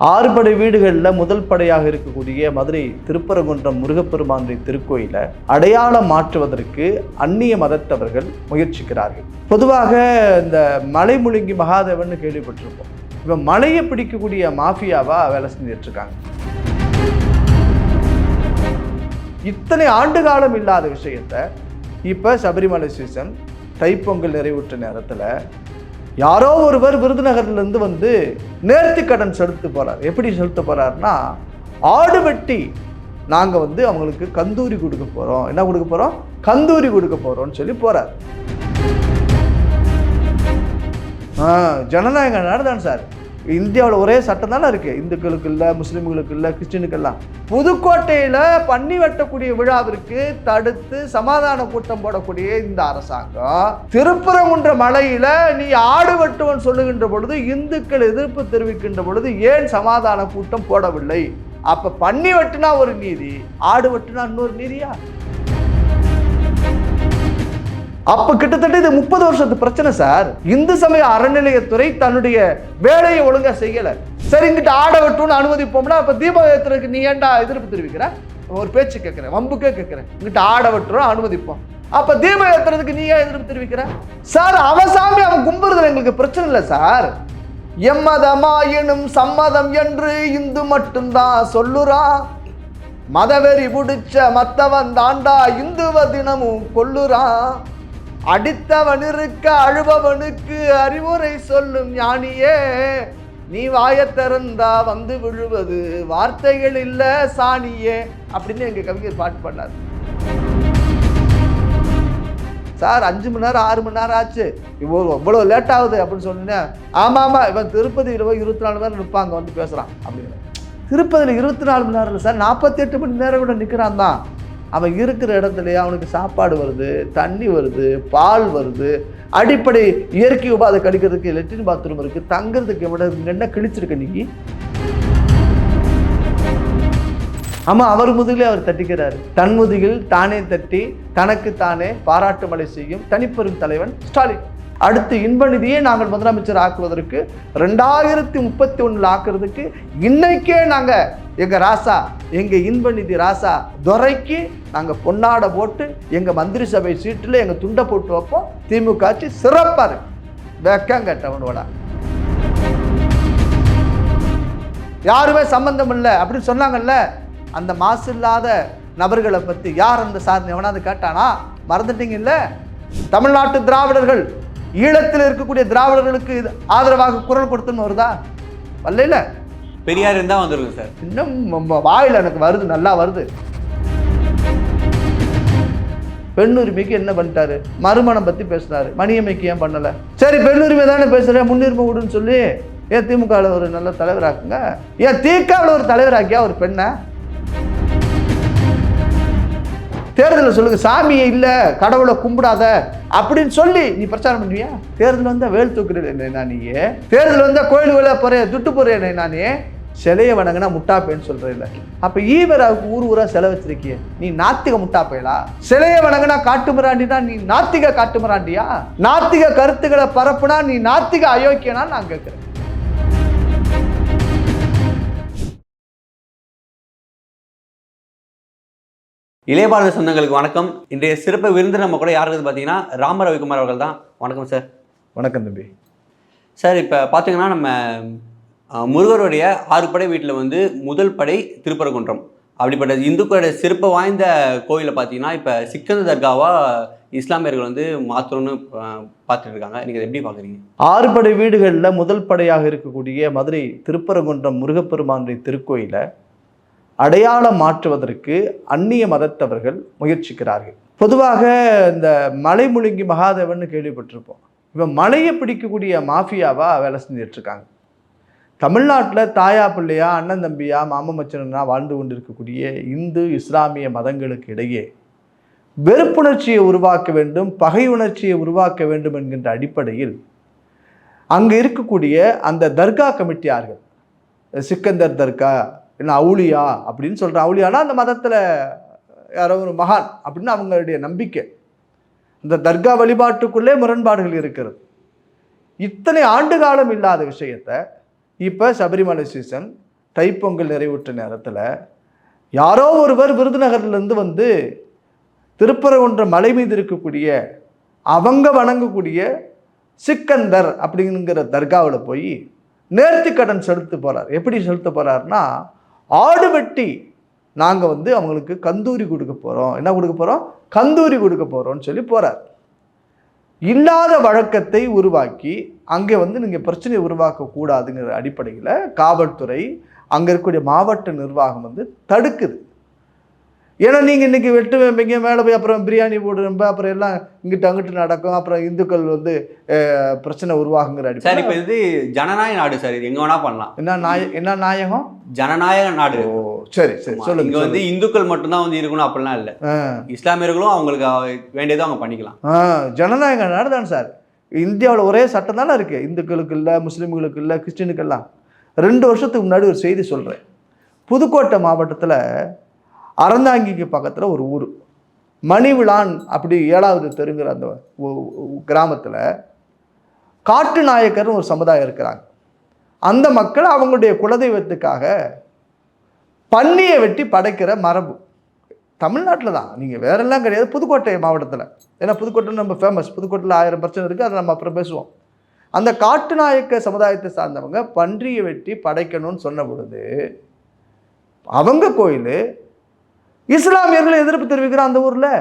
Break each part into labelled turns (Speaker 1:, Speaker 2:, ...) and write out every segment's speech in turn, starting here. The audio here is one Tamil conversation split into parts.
Speaker 1: 6 படை வீடுகளில் முதல் படையாக இருக்கக்கூடிய மதுரை திருப்பரங்குன்றம் முருகப்பெருமானுடைய திருக்கோயிலை அடையாளம் மாற்றுவதற்கு அந்நிய மதத்தவர்கள் முயற்சிக்கிறார்கள். பொதுவாக இந்த மலை முழுங்கி மகாதேவன் கேள்விப்பட்டிருப்போம். இப்போ மலையை பிடிக்கக்கூடிய மாஃபியாவா வேலை செஞ்சுட்டு இருக்காங்க. இத்தனை ஆண்டு காலம் இல்லாத விஷயத்த இப்போ சபரிமலை சீசன் தைப்பொங்கல் நிறைவுற்ற நேரத்தில் யாரோ ஒருவர் விருதுநகர்லேருந்து வந்து நேர்த்தி கடன் செலுத்த போகிறார். எப்படி செலுத்த போகிறாருன்னா, ஆடு வெட்டி நாங்கள் வந்து அவங்களுக்கு கந்தூரி கொடுக்க போகிறோம். என்ன கொடுக்க போகிறோம்? கந்தூரி கொடுக்க போகிறோம்னு சொல்லி போகிறார். ஜனநாயக நாடு தான் சார். இந்தியாவில் ஒரே சட்டம் தானே இருக்குது. இந்துக்களுக்கு இல்லை, முஸ்லீம்களுக்கு இல்லை, கிறிஸ்டினுக்கெல்லாம். புதுக்கோட்டையில் பன்னி வெட்டக்கூடிய விழாவிற்கு தடுத்து சமாதான கூட்டம் போடக்கூடிய இந்த அரசாங்கம் திருப்பரங்குன்ற மலையில் நீ ஆடு வெட்டுவன் சொல்லுகின்ற பொழுது, இந்துக்கள் எதிர்ப்பு தெரிவிக்கின்ற பொழுது ஏன் சமாதான கூட்டம் போடவில்லை? அப்ப பன்னி வெட்டுனா ஒரு நீதி, ஆடு வெட்டுனா இன்னொரு நீதியா? அப்ப கிட்டத்தட்ட இது 30 வருஷத்து பிரச்சனை சார். இந்து சமய அறநிலையத்துறை தன்னுடைய வேலையை ஒழுங்கா செய்யல. சரி, இங்கிட்ட ஆட வெட்டுன்னு அனுமதிப்போம்னா அப்ப தீப ஏத்துறதுக்கு நீ ஏன்டா எதிர்ப்பு தெரிவிக்கிற? ஒரு பேச்சு கேட்கிறேன், வம்புக்கே கேட்கிறேன். இங்கிட்ட ஆட வெட்டுறோம் அனுமதிப்போம், அப்ப தீப ஏத்துறதுக்கு நீ ஏன் எதிர்ப்பு தெரிவிக்கிற? சார், அவசாமி அவன் கும்புறதுல எங்களுக்கு பிரச்சனை இல்லை சார். எம்மதமாயினும் சம்மதம் என்று இந்து மட்டும்தான் சொல்லுறான். மதவெறி பிடிச்ச மத்தவன் தாண்டா இந்துவ தினமும் கொல்லுறான். அடித்தவன் இருக்க அழுபவனுக்கு அறிவுரை சொல்லும் ஞானியே, நீ வாய திறந்தா வந்து விழுவது வார்த்தைகள் இல்ல சாணியே அப்படின்னு எங்க கவிஞர் பாட்டு பண்ணார். சார், 5 மணி நேரம் 6 மணி நேரம் ஆச்சு, இவ்வளோ லேட் ஆகுது அப்படின்னு சொன்னேன். ஆமாம், இவன் திருப்பதியில் 24 மணி நேரம் நிற்பாங்க வந்து பேசுகிறான் அப்படின்னு. திருப்பதியில் 24 மணி நேரம் இல்லை சார், 48 மணி நேரம் கூட நிற்கிறான் தான். அவன் இருக்கிற இடத்துலையே அவனுக்கு சாப்பாடு வருது, தண்ணி வருது, பால் வருது, அடிப்படை இயற்கை உபாதை கழிக்கிறதுக்கு லெட்டின் பாத்ரூம் இருக்குது, தங்கிறதுக்கு விட என்ன கிழிச்சிருக்க நீ? ஆமாம், அவர் முதுகிலே அவர் தட்டிக்கிறாரு. தன் முதுகில் தானே தட்டி தனக்கு தானே பாராட்டு மழை செய்யும் தனிப்பெரும் தலைவன் ஸ்டாலின். அடுத்து இன்ப நிதியை நாங்கள் முதலமைச்சர் ஆக்குவதற்கு 2031 ஆக்குறதுக்கு இன்னைக்கே நாங்கள் எங்கள் ராசா, எங்கள் இன்ப நிதி ராசா துரைக்கு நாங்கள் பொன்னாடை போட்டு எங்கள் மந்திரி சபை சீட்டில் எங்கள் துண்டை போட்டு வைப்போம். திமுக ஆட்சி சிறப்பாக இருக்கு. வெக்கங்கட்டவனோட யாருமே சம்பந்தம் இல்லை அப்படின்னு சொன்னாங்கல்ல. அந்த மாசு இல்லாத நபர்களை பற்றி யார் அந்த சார் எவனாவது கேட்டானா? மறந்துட்டீங்க இல்லை? தமிழ்நாட்டு திராவிடர்கள் ஈழத்தில் இருக்கக்கூடிய திராவிடர்களுக்கு ஆதரவாக குரல் கொடுத்துன்னு வருதா? வரல.
Speaker 2: பெரியார் இருந்தா வந்துருக்கு சார்.
Speaker 1: இன்னும் வாயில் எனக்கு வருது, நல்லா வருது. பெண் உரிமைக்கு என்ன பண்ணிட்டாரு? மறுமணம் பத்தி பேசினாரு. மணியம்மைக்கு ஏன் பண்ணல? சரி, பெண் உரிமை தானே பேசுறேன், முன்னுரிமை விடுன்னு சொல்லி ஏன் திமுகவில் ஒரு நல்ல தலைவராக்குங்க. ஏன் திகாவில் ஒரு தலைவராக்கியா ஒரு பெண்ணை? தேர்தலில் சொல்லுங்க, சாமியை இல்லை கடவுளை கும்பிடாத அப்படின்னு சொல்லி நீ பிரச்சாரம் பண்ணுவியா? தேர்தல் வந்தா வேல் தூக்குறது நானே, தேர்தல் வந்தா கோயில் வேலை போறேன் துட்டு போறேன் நானே, சிலையை வணங்கினா முட்டாப்பேன்னு சொல்றேன். அப்ப ஈவராவுக்கு ஊர் ஊரா செலை வச்சிருக்கிய நீ நாத்திக முட்டாப்பேலா? சிலையை வணங்கினா காட்டுமிராண்டினா நீ நாத்திக காட்டுமிராண்டியா? நாத்திக கருத்துக்களை பரப்புனா நீ நாத்திக அயோக்கியனா நான் கேட்கிறேன்.
Speaker 2: இளையபாரத சொந்தங்களுக்கு வணக்கம். இன்றைய சிறப்பு விருந்து நம்ம கூட யார் இருக்குது பார்த்தீங்கன்னா ராம ரவிக்குமார் அவர்கள் தான். வணக்கம் சார்.
Speaker 1: வணக்கம் தம்பி.
Speaker 2: சார், இப்போ பார்த்தீங்கன்னா நம்ம முருகருடைய 6 படை வீட்டில் வந்து முதல் படை திருப்பரங்குன்றம். அப்படிப்பட்ட இந்துக்களுடைய சிறப்பு வாய்ந்த கோயிலை பார்த்தீங்கன்னா இப்போ சிக்கந்த தர்காவாக இஸ்லாமியர்கள் வந்து மாற்றணும்னு பார்த்துட்டு இருக்காங்க. நீங்கள் அதை எப்படி பார்க்குறீங்க?
Speaker 1: 6 படை வீடுகளில் முதல் படையாக இருக்கக்கூடிய மதுரை திருப்பரங்குன்றம் முருகப்பெருமானுடைய திருக்கோயிலை அடையாளம் மாற்றுவதற்கு அந்நிய மதத்தவர்கள் முயற்சிக்கிறார்கள். பொதுவாக இந்த மலை முழுங்கி மகாதேவன் கேள்விப்பட்டிருப்போம். இப்போ மலையை பிடிக்கக்கூடிய மாஃபியாவா வேலை செஞ்சுட்டு இருக்காங்க. தமிழ்நாட்டில் தாயா பிள்ளையா, அண்ணன் தம்பியா, மாமன் மச்சனா வாழ்ந்து கொண்டிருக்கக்கூடிய இந்து இஸ்லாமிய மதங்களுக்கு இடையே வெறுப்புணர்ச்சியை உருவாக்க வேண்டும், பகை உணர்ச்சியை உருவாக்க வேண்டும் என்கின்ற அடிப்படையில் அங்கே இருக்கக்கூடிய அந்த தர்கா கமிட்டியார்கள், சிக்கந்தர் தர்கா இல்லை அவுளியா அப்படின்னு சொல்கிற, அவுளியானா அந்த மதத்தில் யாரோ ஒரு மகான் அப்படின்னு அவங்களுடைய நம்பிக்கை. இந்த தர்கா வழிபாட்டுக்குள்ளே முரண்பாடுகள் இருக்கிறது. இத்தனை ஆண்டு காலம் இல்லாத விஷயத்தை இப்போ சபரிமலை சீசன் தைப்பொங்கல் நிறைவுற்ற நேரத்தில் யாரோ ஒருவர் விருதுநகர்லேருந்து வந்து திருப்பரங்குன்றம் மலை மீது இருக்கக்கூடிய அவங்க வணங்கக்கூடிய சிக்கந்தர் அப்படிங்கிற தர்காவில் போய் நேர்த்தி கடன் செலுத்த போகிறார். எப்படி செலுத்த போகிறாருன்னா, ஆடு வெட்டி நாங்கள் வந்து அவங்களுக்கு கந்தூரி கொடுக்க போகிறோம். என்ன கொடுக்க போகிறோம்? கந்தூரி கொடுக்க போகிறோம்னு சொல்லி போகிறார். இல்லாத வழக்கத்தை உருவாக்கி அங்கே வந்து நீங்கள் பிரச்சனையை உருவாக்கக்கூடாதுங்கிற அடிப்படையில் காவல்துறை, அங்கே இருக்கக்கூடிய மாவட்ட நிர்வாகம் வந்து தடுக்குது. ஏன்னா நீங்கள் இன்றைக்கி வெட்டு வைப்பீங்க, மேலே போய் அப்புறம் பிரியாணி போடுறப்ப அப்புறம் எல்லாம் இங்கிட்ட அங்கிட்டு நடக்கும், அப்புறம் இந்துக்கள் வந்து பிரச்சனை உருவாகுங்கிற அடிப்படை.
Speaker 2: சார் இப்போ இது ஜனநாயக நாடு சார், இது எங்கே வேணால் பண்ணலாம்.
Speaker 1: என்ன நாயகம்?
Speaker 2: ஜனநாயக நாடு.
Speaker 1: ஓ சரி சரி சொல்லுங்க.
Speaker 2: இங்கே வந்து இந்துக்கள் மட்டும்தான் வந்து இருக்கணும் அப்படிலாம் இல்லை, இஸ்லாமியர்களும் அவங்களுக்கு வேண்டியதை அவங்க பண்ணிக்கலாம்.
Speaker 1: ஜனநாயக நாடு தான் சார். இந்தியாவில் ஒரே சட்டம் தானே இருக்குது, இந்துக்களுக்கு இல்லை, முஸ்லீம்களுக்கு இல்லை, கிறிஸ்டினுக்கெல்லாம். 2 வருஷத்துக்கு முன்னாடி ஒரு செய்தி சொல்கிறேன். புதுக்கோட்டை மாவட்டத்தில் அறந்தாங்கிக்கு பக்கத்தில் ஒரு ஊர் மணிவிழான் அப்படி 7வது தெருங்கிற அந்த கிராமத்தில் காட்டு நாயக்கர்னு ஒரு சமுதாயம் இருக்கிறாங்க. அந்த மக்கள் அவங்களுடைய குலதெய்வத்துக்காக பன்னியை வெட்டி படைக்கிற மரபு தமிழ்நாட்டில் தான், நீங்கள் வேறெல்லாம் கிடையாது, புதுக்கோட்டை மாவட்டத்தில். ஏன்னா புதுக்கோட்டை நம்ம ஃபேமஸ், புதுக்கோட்டையில் 1000 பிரச்சனை இருக்குது, அதை நம்ம அப்புறம் பேசுவோம். அந்த காட்டு நாயக்க சமுதாயத்தை சார்ந்தவங்க பன்றியை வெட்டி படைக்கணும்னு சொன்ன பொழுது அவங்க கோயில் இஸ்லாமியர்கள் எதிர்ப்பு தெரிவிக்கிற அந்த ஊரில்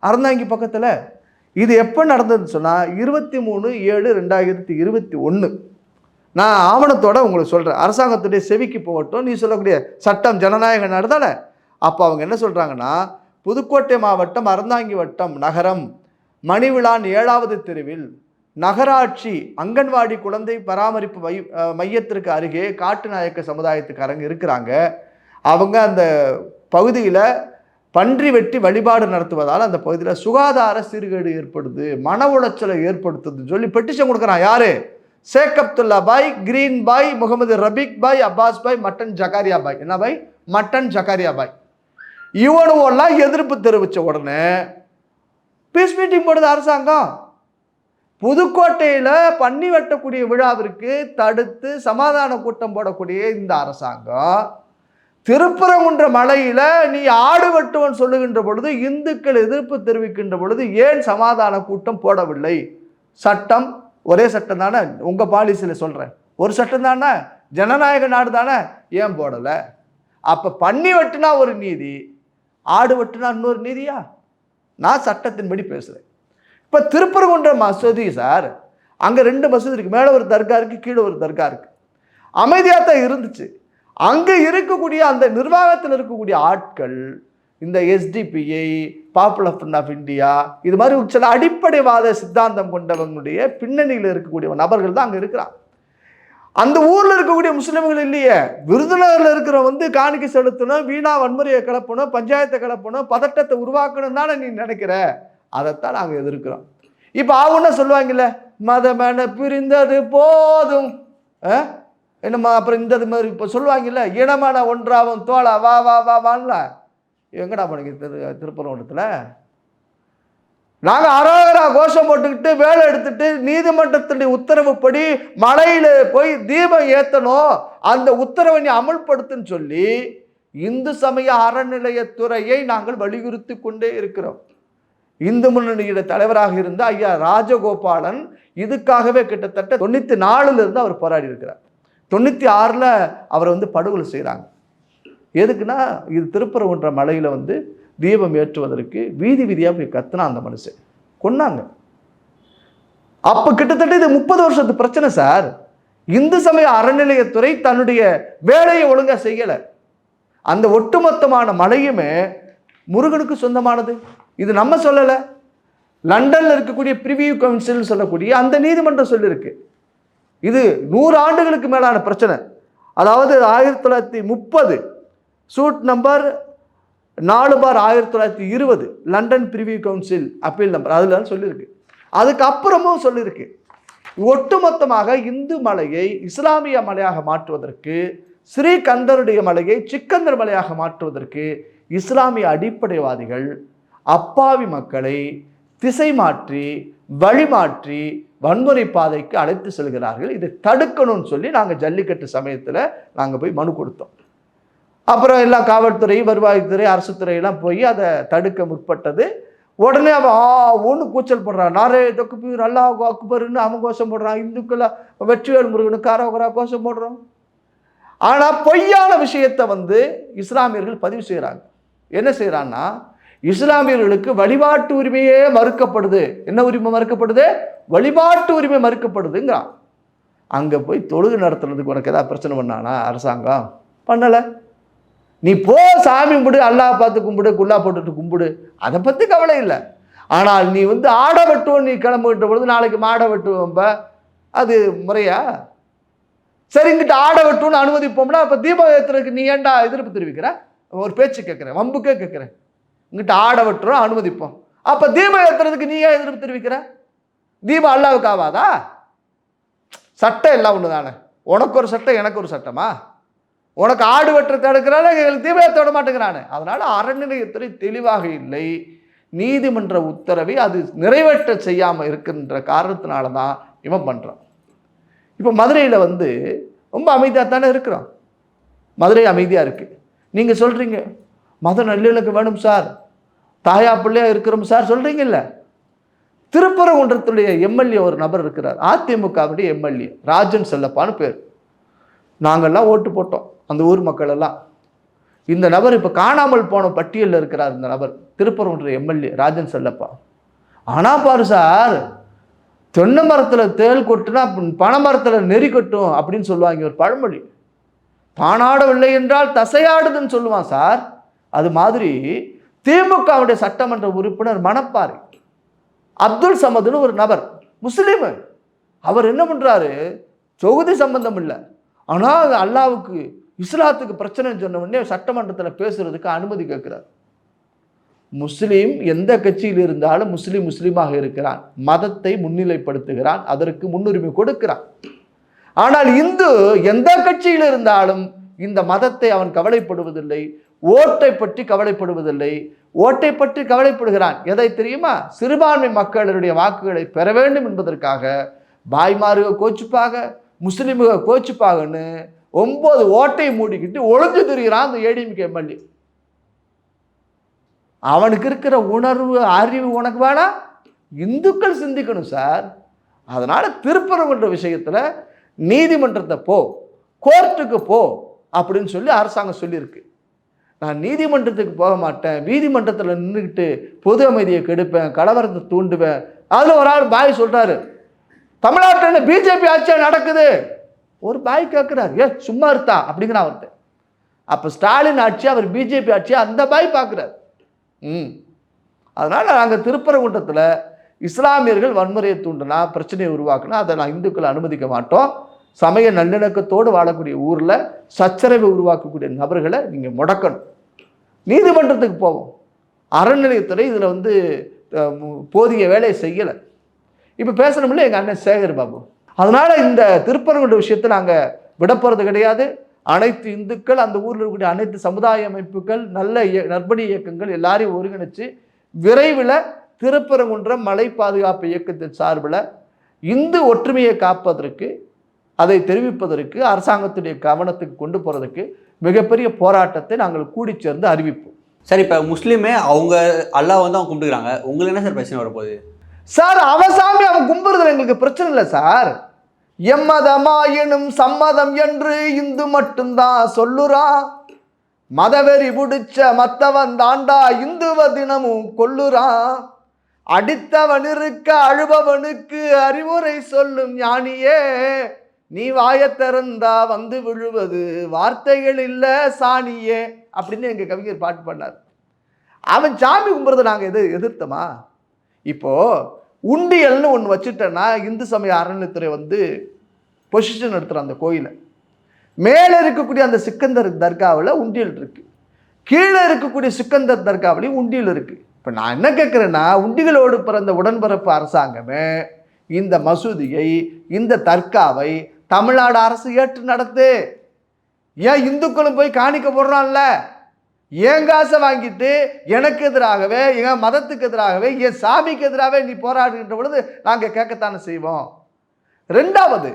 Speaker 1: அறந்தாங்கி பக்கத்தில். இது எப்போ நடந்ததுன்னு சொன்னால் 23/7/2021. நான் ஆவணத்தோடு உங்களுக்கு சொல்கிறேன், அரசாங்கத்துடைய செவிக்கு போகட்டும். நீ சொல்லக்கூடிய சட்டம் ஜனநாயக நாடு தானே. அப்போ அவங்க என்ன சொல்கிறாங்கன்னா, புதுக்கோட்டை மாவட்டம் அறந்தாங்கி வட்டம் நகரம் மணிவிழான் 7வது தெருவில் நகராட்சி அங்கன்வாடி குழந்தை பராமரிப்பு மையத்திற்கு அருகே காட்டு நாயக்க சமுதாயத்துக்காரங்க இருக்கிறாங்க. அவங்க அந்த பகுதியில் பன்றி வெட்டி வழிபாடு நடத்துவதால் அந்த பகுதியில் சுகாதார சீர்கேடு ஏற்படுது, மன உளைச்சலை ஏற்படுத்துதுன்னு சொல்லி பெட்டிஷன் கொடுக்குறான். யாரு? ஷேக் அப்துல்லா பாய், கிரீன் பாய், முகமது ரபீக் பாய், அப்பாஸ் பாய், மட்டன் ஜக்காரியா பாய். என்ன பாய்? மட்டன் ஜக்காரியா பாய். இவனுவெல்லாம் எதிர்ப்பு தெரிவித்த உடனே பீஸ் மீட்டிங் போடுது அரசாங்கம். புதுக்கோட்டையில் பன்னி வெட்டக்கூடிய விழாவிற்கு தடுத்து சமாதான கூட்டம் போடக்கூடிய இந்த அரசாங்கம் திருப்பரங்குன்ற மலையில் நீ ஆடு வெட்டுவன் சொல்லுகின்ற பொழுது, இந்துக்கள் எதிர்ப்பு தெரிவிக்கின்ற பொழுது ஏன் சமாதான கூட்டம் போடவில்லை? சட்டம் ஒரே சட்டம் தானே, உங்கள் பாலிசியில் சொல்கிறேன், ஒரு சட்டம் தானே, ஜனநாயக நாடு தானே, ஏன் போடலை? அப்போ பன்னி வெட்டுனா ஒரு நீதி, ஆடு வெட்டுனா இன்னொரு நீதியா? நான் சட்டத்தின்படி பேசுகிறேன். இப்போ திருப்பரங்குன்ற மசூதி சார், அங்கே 2 மசூதி இருக்குது, மேலே ஒரு தர்கா இருக்குது, கீழே ஒரு தர்கா இருக்குது. அமைதியாக தான் இருந்துச்சு. அங்கே இருக்கக்கூடிய அந்த நிர்வாகத்தில் இருக்கக்கூடிய ஆட்கள் இந்த SDPI, Popular Front of India, இது மாதிரி சில அடிப்படைவாத சித்தாந்தம் கொண்டவங்களுடைய பின்னணியில் இருக்கக்கூடிய நபர்கள் தான் அங்கே இருக்கிறான். அந்த ஊரில் இருக்கக்கூடிய முஸ்லிம்கள் இல்லையே. விருதுநகரில் இருக்கிற வந்து காணிக்கை செலுத்தணும், வீணா வன்முறையை கிளப்பணும், பஞ்சாயத்தை கிளப்பணும், பதட்டத்தை உருவாக்கணும் தானே நீ நினைக்கிற. அதைத்தான் நாங்கள் எதிர்க்கிறோம். இப்போ ஆகுன்னா சொல்லுவாங்கல்ல, மதமென பிரிந்தது போதும், என்னம்மா அப்புறம் இந்த மாதிரி இப்போ சொல்லுவாங்கல்ல, இனமான ஒன்றாவும் தோழா வா வா வா வான்ல. எங்கடா பண்ணிக்க திருப்பரங்குன்றத்தில் நாங்கள் அரோகரா கோஷம் போட்டுக்கிட்டு வேலை எடுத்துட்டு நீதிமன்றத்தினுடைய உத்தரவுப்படி மலையில் போய் தீபம் ஏற்றணும், அந்த உத்தரவை நீ அமல்படுத்துன்னு சொல்லி இந்து சமய அறநிலையத்துறையை நாங்கள் வலியுறுத்தி கொண்டே இருக்கிறோம். இந்து முன்னணியோட தலைவராக இருந்த ஐயா ராஜகோபாலன் இதுக்காகவே கிட்டத்தட்ட 94 அவர் போராடி இருக்கிறார். 96 அவரை வந்து படுகொலை செய்கிறாங்க. எதுக்குன்னா, இது திருப்பரங்குன்ற மலையில் வந்து தீபம் ஏற்றுவதற்கு வீதி வீதியாக போய் கத்துனா அந்த மனுஷன் கொன்னாங்க. அப்போ கிட்டத்தட்ட இது 30 வருஷத்து பிரச்சனை சார். இந்து சமய அறநிலையத்துறை தன்னுடைய வேலையை ஒழுங்காக செய்யலை. அந்த ஒட்டுமொத்தமான மலையுமே முருகனுக்கு சொந்தமானது. இது நம்ம சொல்லலை, லண்டனில் இருக்கக்கூடிய பிரிவியூ கவுன்சில் சொல்லக்கூடிய அந்த நீதிமன்றம் சொல்லியிருக்கு. இது 100 ஆண்டுகளுக்கு மேலான பிரச்சனை. அதாவது 1930 suit number 4/1920 London Privy Council appeal number அதில் சொல்லியிருக்கு. அதுக்கப்புறமும் சொல்லியிருக்கு. ஒட்டுமொத்தமாக இந்து மலையை இஸ்லாமிய மலையாக மாற்றுவதற்கு, ஸ்ரீகந்தருடைய மலையை சிக்கந்தர் மலையாக மாற்றுவதற்கு இஸ்லாமிய அடிப்படைவாதிகள் அப்பாவி மக்களை திசை மாற்றி வழிமாற்றி வன்முறை பாதைக்கு அழைத்து செல்கிறார்கள். இதை தடுக்கணும்னு சொல்லி நாங்கள் ஜல்லிக்கட்டு சமயத்தில் நாங்கள் போய் மனு கொடுத்தோம். அப்புறம் எல்லா காவல்துறை, வருவாய்த்துறை, அரசு துறையெல்லாம் போய் அதை தடுக்க முற்பட்டது. உடனே அவன் ஒன்று கூச்சல் போடுறான், நாரே தொக்குபீர் அல்லாஹ் அக்பர்னு அவன் கோஷம் போடுறான், இந்துக்களை வெற்றிவேல் முருகனுக்கு காரோகரா கோஷம் போடுறோம். ஆனால் பொய்யான விஷயத்தை இஸ்லாமியர்கள் பதிவு செய்கிறாங்க. என்ன செய்கிறான்னா, இஸ்லாமியர்களுக்கு வழிபாட்டு உரிமையே மறுக்கப்படுது. என்ன உரிமை மறுக்கப்படுது? வழிபாட்டு உரிமை மறுக்கப்படுதுங்கிறான். அங்கே போய் தொழுகை நடத்துறதுக்கு உனக்கு ஏதாவது பிரச்சனை பண்ணானா அரசாங்கம்? பண்ணலை. நீ போ, சாமி கும்பிடு, அல்லாஹ் பார்த்து கும்பிடு, குல்லா போட்டுட்டு கும்பிடு, அதை பற்றி கவலை இல்லை. ஆனால் நீ ஆடை வெட்டுவோம், நீ கிளம்பிட்ட பொழுது நாளைக்கு மாடை வெட்டுவோம்ப, அது முறையா? சரி, இங்கிட்ட ஆடை வெட்டுவோன்னு அனுமதிப்போம்னா அப்போ தீபம் ஏற்றுறதுக்கு நீ ஏன்டா எதிர்ப்பு தெரிவிக்கிற? ஒரு பேச்சு கேட்குறேன், வம்புக்கே கேட்குறேன். இங்கிட்ட ஆடை வெட்டுறோம் அனுமதிப்போம், அப்போ தீபம் ஏற்றுறதுக்கு நீ ஏன் எதிர்ப்பு தெரிவிக்கிற? தீபம் அல்லாவுக்கு ஆகாதா? சட்டம் எல்லாம் ஒன்று தானே. உனக்கு ஒரு சட்டம், எனக்கு ஒரு சட்டமா? உனக்கு ஆடு வெட்டுறதை எடுக்கிறான, எங்களுக்கு தீபத்தை விட மாட்டேங்கிறானே. அதனால அறநிலையத்துறை தெளிவாக இல்லை. நீதிமன்ற உத்தரவை அது நிறைவேற்ற செய்யாமல் இருக்கின்ற காரணத்தினால தான் இவன் பண்ணுறான். இப்போ மதுரையில் ரொம்ப அமைதியாக தானே இருக்கிறோம். மதுரை அமைதியாக இருக்குது. நீங்கள் சொல்கிறீங்க மத நல்லிணக்கம் வேணும் சார், தாயா பிள்ளையாக இருக்கிறோம் சார் சொல்கிறீங்கல்ல. திருப்பரங்குன்றத்துடைய எம்எல்ஏ ஒரு நபர் இருக்கிறார், அதிமுகவுடைய எம்எல்ஏ ராஜன் செல்லப்பான்னு பேர். நாங்கள்லாம் ஓட்டு போட்டோம், அந்த ஊர் மக்கள் எல்லாம். இந்த நபர் இப்போ காணாமல் போன பட்டியலில் இருக்கிறார். இந்த நபர் திருப்பரங்குன்ற எம்எல்ஏ ராஜன் செல்லப்பா. ஆனால் பாரு சார், தென்னை மரத்தில் தேள் கொட்டுனா பனை மரத்தில் நெறி கொட்டும் அப்படின்னு சொல்லுவாங்க ஒரு பழமொழி. தானாடவில்லை என்றால் தசையாடுதுன்னு சொல்லுவான் சார். அது மாதிரி திமுகவுடைய சட்டமன்ற உறுப்பினர் மணப்பாறை அப்துல் சமதுன்னு ஒரு நபர், முஸ்லீம். அவர் என்ன பண்ணுறாரு, தொகுதி சம்பந்தம் இல்லை, ஆனால் அல்லாவுக்கு இஸ்லாத்துக்கு பிரச்சனைன்னு சொன்ன உடனே சட்டமன்றத்தில் பேசுறதுக்கு அனுமதி கேட்கிறார். முஸ்லீம் எந்த கட்சியில் இருந்தாலும் முஸ்லீமாக இருக்கிறான், மதத்தை முன்னிலைப்படுத்துகிறான், அதற்கு முன்னுரிமை கொடுக்கிறான். ஆனால் இந்து எந்த கட்சியில் இருந்தாலும் இந்த மதத்தை அவன் கவலைப்படுவதில்லை, ஓட்டை பற்றி கவலைப்படுவதில்லை. ஓட்டை பற்றி கவலைப்படுகிறான் எதை தெரியுமா? சிறுபான்மை மக்களுடைய வாக்குகளை பெற வேண்டும் என்பதற்காக பாய்மாருக கோச்சுப்பாக, முஸ்லீமுக கோச்சுப்பாகன்னு 9 ஓட்டை மூடிக்கிட்டு ஒளிஞ்சு திரிகிறான் அந்த ஏடிஎம்கே எம்எல்ஏ. அவனுக்கு இருக்கிற உணர்வு, அறிவு உனக்கு வேணா? இந்துக்கள் சிந்திக்கணும் சார். அதனால திருப்பரங்குன்ற விஷயத்துல நீதிமன்றத்தை போ, கோர்ட்டுக்கு போ அப்படின்னு சொல்லி அரசாங்கம் சொல்லியிருக்கு. நான் நீதிமன்றத்துக்கு போக மாட்டேன், நீதிமன்றத்தில் நின்றுக்கிட்டு பொது அமைதியை கெடுப்பேன், கலவரத்தை தூண்டுவேன். அதில் ஒரு ஆள் பாய் சொல்றாரு, தமிழ்நாட்டில் பிஜேபி ஆட்சியாக நடக்குது. ஒரு பாய் கேட்குறாரு, சும்மா இருந்தா அப்படிங்கிறான் ஒருத்தர். அப்போ ஸ்டாலின் ஆட்சி, அவர் பிஜேபி ஆட்சியா அந்த பாய் பார்க்குறாரு. அதனால் நாங்கள் திருப்பரங்குன்றத்தில் இஸ்லாமியர்கள் வன்முறையை தூண்டினா, பிரச்சனையை உருவாக்குனா அதை நான் இந்துக்களை அனுமதிக்க மாட்டோம். சமய நல்லிணக்கத்தோடு வாழக்கூடிய ஊரில் சச்சரவை உருவாக்கக்கூடிய நபர்களை நீங்கள் முடக்கணும். நீதிமன்றத்துக்கு போவோம். அறநிலையத்துறை இதில் போதிய வேலையை செய்யலை. இப்போ பேசணும்ல எங்கள் அண்ணன் சேகர் பாபு. அதனால் இந்த திருப்பரங்குன்ற விஷயத்தை நாங்கள் விடப்போகிறது கிடையாது. அனைத்து இந்துக்கள், அந்த ஊரில் இருக்கக்கூடிய அனைத்து சமுதாய அமைப்புகள், நல்ல நற்பணி இயக்கங்கள் எல்லாரையும் ஒருங்கிணைச்சு விரைவில் திருப்பரங்குன்றம் மலை பாதுகாப்பு இயக்கத்தின் சார்பில் இந்து ஒற்றுமையை காப்பதற்கு, அதை தெரிவிப்பதற்கு, அரசாங்கத்துடைய கவனத்துக்கு கொண்டு போகிறதுக்கு மிகப்பெரிய போராட்டத்தை நாங்கள் கூடி சேர்ந்து அறிவிப்போம்.
Speaker 2: சார், இப்போ முஸ்லீமே அவங்க அல்லாஹ் அவங்க கும்பிட்டுக்கிறாங்க, உங்களுக்கு என்ன சார் பிரச்சனை வரப்போகுது?
Speaker 1: சார், அவசாமி அவன் கும்பிடுறதுல எங்களுக்கு பிரச்சனை இல்லை சார். எம்மதமாயினும் சம்மதம் என்று இந்து மட்டும்தான் சொல்லுறான். மதவெறி பிடிச்ச மத்தவன் தாண்டா இந்துவ தினமும் கொல்லுறான். அடித்தவன் இருக்க அழுபவனுக்கு அறிவுரை சொல்லும் ஞானியே, நீ வாயத்திறந்தா விழுவது வார்த்தைகள் இல்லை சாணியே அப்படின்னு எங்கள் கவிஞர் பாட்டு பண்ணார். அவன் சாமி கும்பிட்றத நாங்கள் எதிர்த்தோமா? இப்போ உண்டியல்னு ஒன்று வச்சுட்டேன்னா இந்து சமய அறநிலையத்துறை பொசிஷன் எடுத்துகிறோம். அந்த கோயிலை மேலே இருக்கக்கூடிய அந்த சிக்கந்தர் தர்காவில் உண்டியல் இருக்குது, கீழே இருக்கக்கூடிய சிக்கந்தர் தர்காவிலையும் உண்டியல் இருக்குது. இப்போ நான் என்ன கேட்குறேன்னா, உண்டிகளோடு பிறந்த உடன்பிறப்பு அரசாங்கமே இந்த மசூதியை, இந்த தர்காவை தமிழ்நாடு அரசு ஏற்று நடத்து. ஏன் இந்துக்களும் போய் காணிக்க போடுறான்ல, என் காசை வாங்கிட்டு எனக்கு எதிராகவே, என் மதத்துக்கு எதிராகவே, என் சாமிக்கு எதிராகவே நீ போராடுகின்ற பொழுது நாங்கள் கேட்கத்தானே செய்வோம். ரெண்டாவது,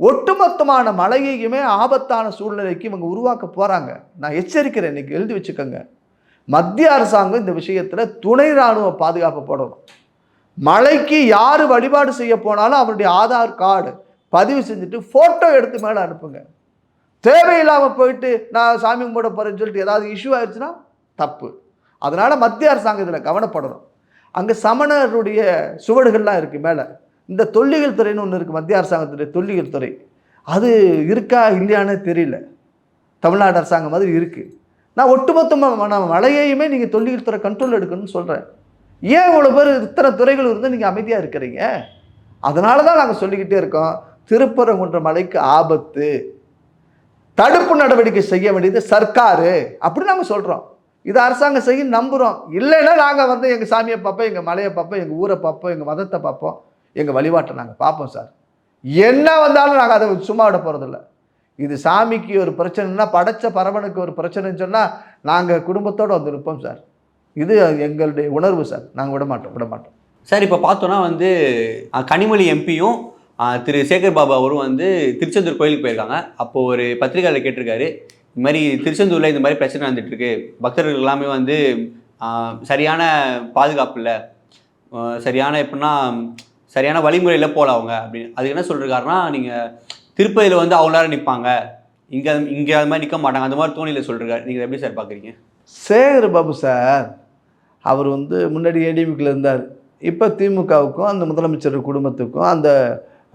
Speaker 1: ஒட்டுமொத்தமான மழையையுமே ஆபத்தான சூழ்நிலைக்கு இவங்க உருவாக்க போறாங்க. நான் எச்சரிக்கிறேன், இன்னைக்கு எழுதி வச்சுக்கோங்க. மத்திய அரசாங்கம் இந்த விஷயத்தில் துணை ராணுவ பாதுகாப்பு போடணும். மழைக்கு யார் வழிபாடு செய்ய போனாலும் அவருடைய ஆதார் கார்டு பதிவு செஞ்சுட்டு ஃபோட்டோ எடுத்து மேலே அனுப்புங்க. தேவையில்லாமல் போயிட்டு நான் சாமி கும்பிட போகிறேன்னு சொல்லிட்டு ஏதாவது இஷ்யூ ஆயிடுச்சுன்னா தப்பு. அதனால் மத்திய அரசாங்கம் இதில் கவனப்படணும். அங்கே சமணருடைய சுவடுகள்லாம் இருக்குது மேலே. இந்த தொல்லியல் துறைன்னு ஒன்று இருக்குது, மத்திய அரசாங்கத்துடைய தொல்லியல் துறை. அது இருக்கா இல்லையானே தெரியல. தமிழ்நாடு அரசாங்கம் மாதிரி இருக்குது. நான் ஒட்டுமொத்தமாக மழையையுமே நீங்கள் தொல்லியல் துறை கண்ட்ரோல் எடுக்கணும்னு சொல்கிறேன். ஏன் இவ்வளோ பேர் இத்தனை துறைகள் இருந்து நீங்கள் அமைதியாக இருக்கிறீங்க? அதனால தான் நாங்கள் சொல்லிக்கிட்டே இருக்கோம், திருப்பரங்குன்ற மலைக்கு ஆபத்து, தடுப்பு நடவடிக்கை செய்ய வேண்டியது சர்க்காரு அப்படி நாங்கள் சொல்கிறோம். இது அரசாங்கம் செய்ய நம்புகிறோம். இல்லைன்னா நாங்கள் வந்து எங்கள் சாமியை பார்ப்போம், எங்கள் மலையை பார்ப்போம், எங்கள் ஊரை பார்ப்போம், எங்கள் மதத்தை பார்ப்போம், எங்கள் வழிபாட்டை நாங்கள் பார்ப்போம் சார். என்ன வந்தாலும் நாங்கள் அதை சும்மா விட போகிறதில்ல. இது சாமிக்கு ஒரு பிரச்சனைனா, படைச்ச பரவனுக்கு ஒரு பிரச்சனைன்னு சொன்னால் நாங்கள் குடும்பத்தோடு வந்து நிற்போம் சார். இது எங்களுடைய உணர்வு சார். நாங்கள் விட மாட்டோம்
Speaker 2: சார். இப்போ பார்த்தோன்னா வந்து கனிமொழி எம்பியும் திரு சேகர் பாபு அவரும் வந்து திருச்செந்தூர் கோயிலுக்கு போயிருக்காங்க. அப்போது ஒரு பத்திரிகையாளர் கேட்டிருக்காரு, இந்த மாதிரி திருச்செந்தூரில் இந்த மாதிரி பிரச்சனை வந்துட்டுருக்கு, பக்தர்கள் எல்லாமே வந்து சரியான பாதுகாப்பு இல்லை, சரியான எப்படின்னா சரியான வழிமுறையில் போகல அவங்க அப்படின்னு. அதுக்கு என்ன சொல்லிருக்காருன்னா, நீங்கள் திருப்பதியில் வந்து அவ்வளோ நேரம் நிற்பாங்க, இங்கே அது மாதிரி நிற்க மாட்டாங்க, அந்த மாதிரி தோணியில் சொல்லிருக்காரு. நீங்கள் எப்படி சார் பார்க்குறீங்க?
Speaker 1: சேகர் பாபு சார் அவர் வந்து முன்னாடி ஏடிஎம்கில் இருந்தார். இப்போ திமுகவுக்கும் அந்த முதலமைச்சர் குடும்பத்துக்கும் அந்த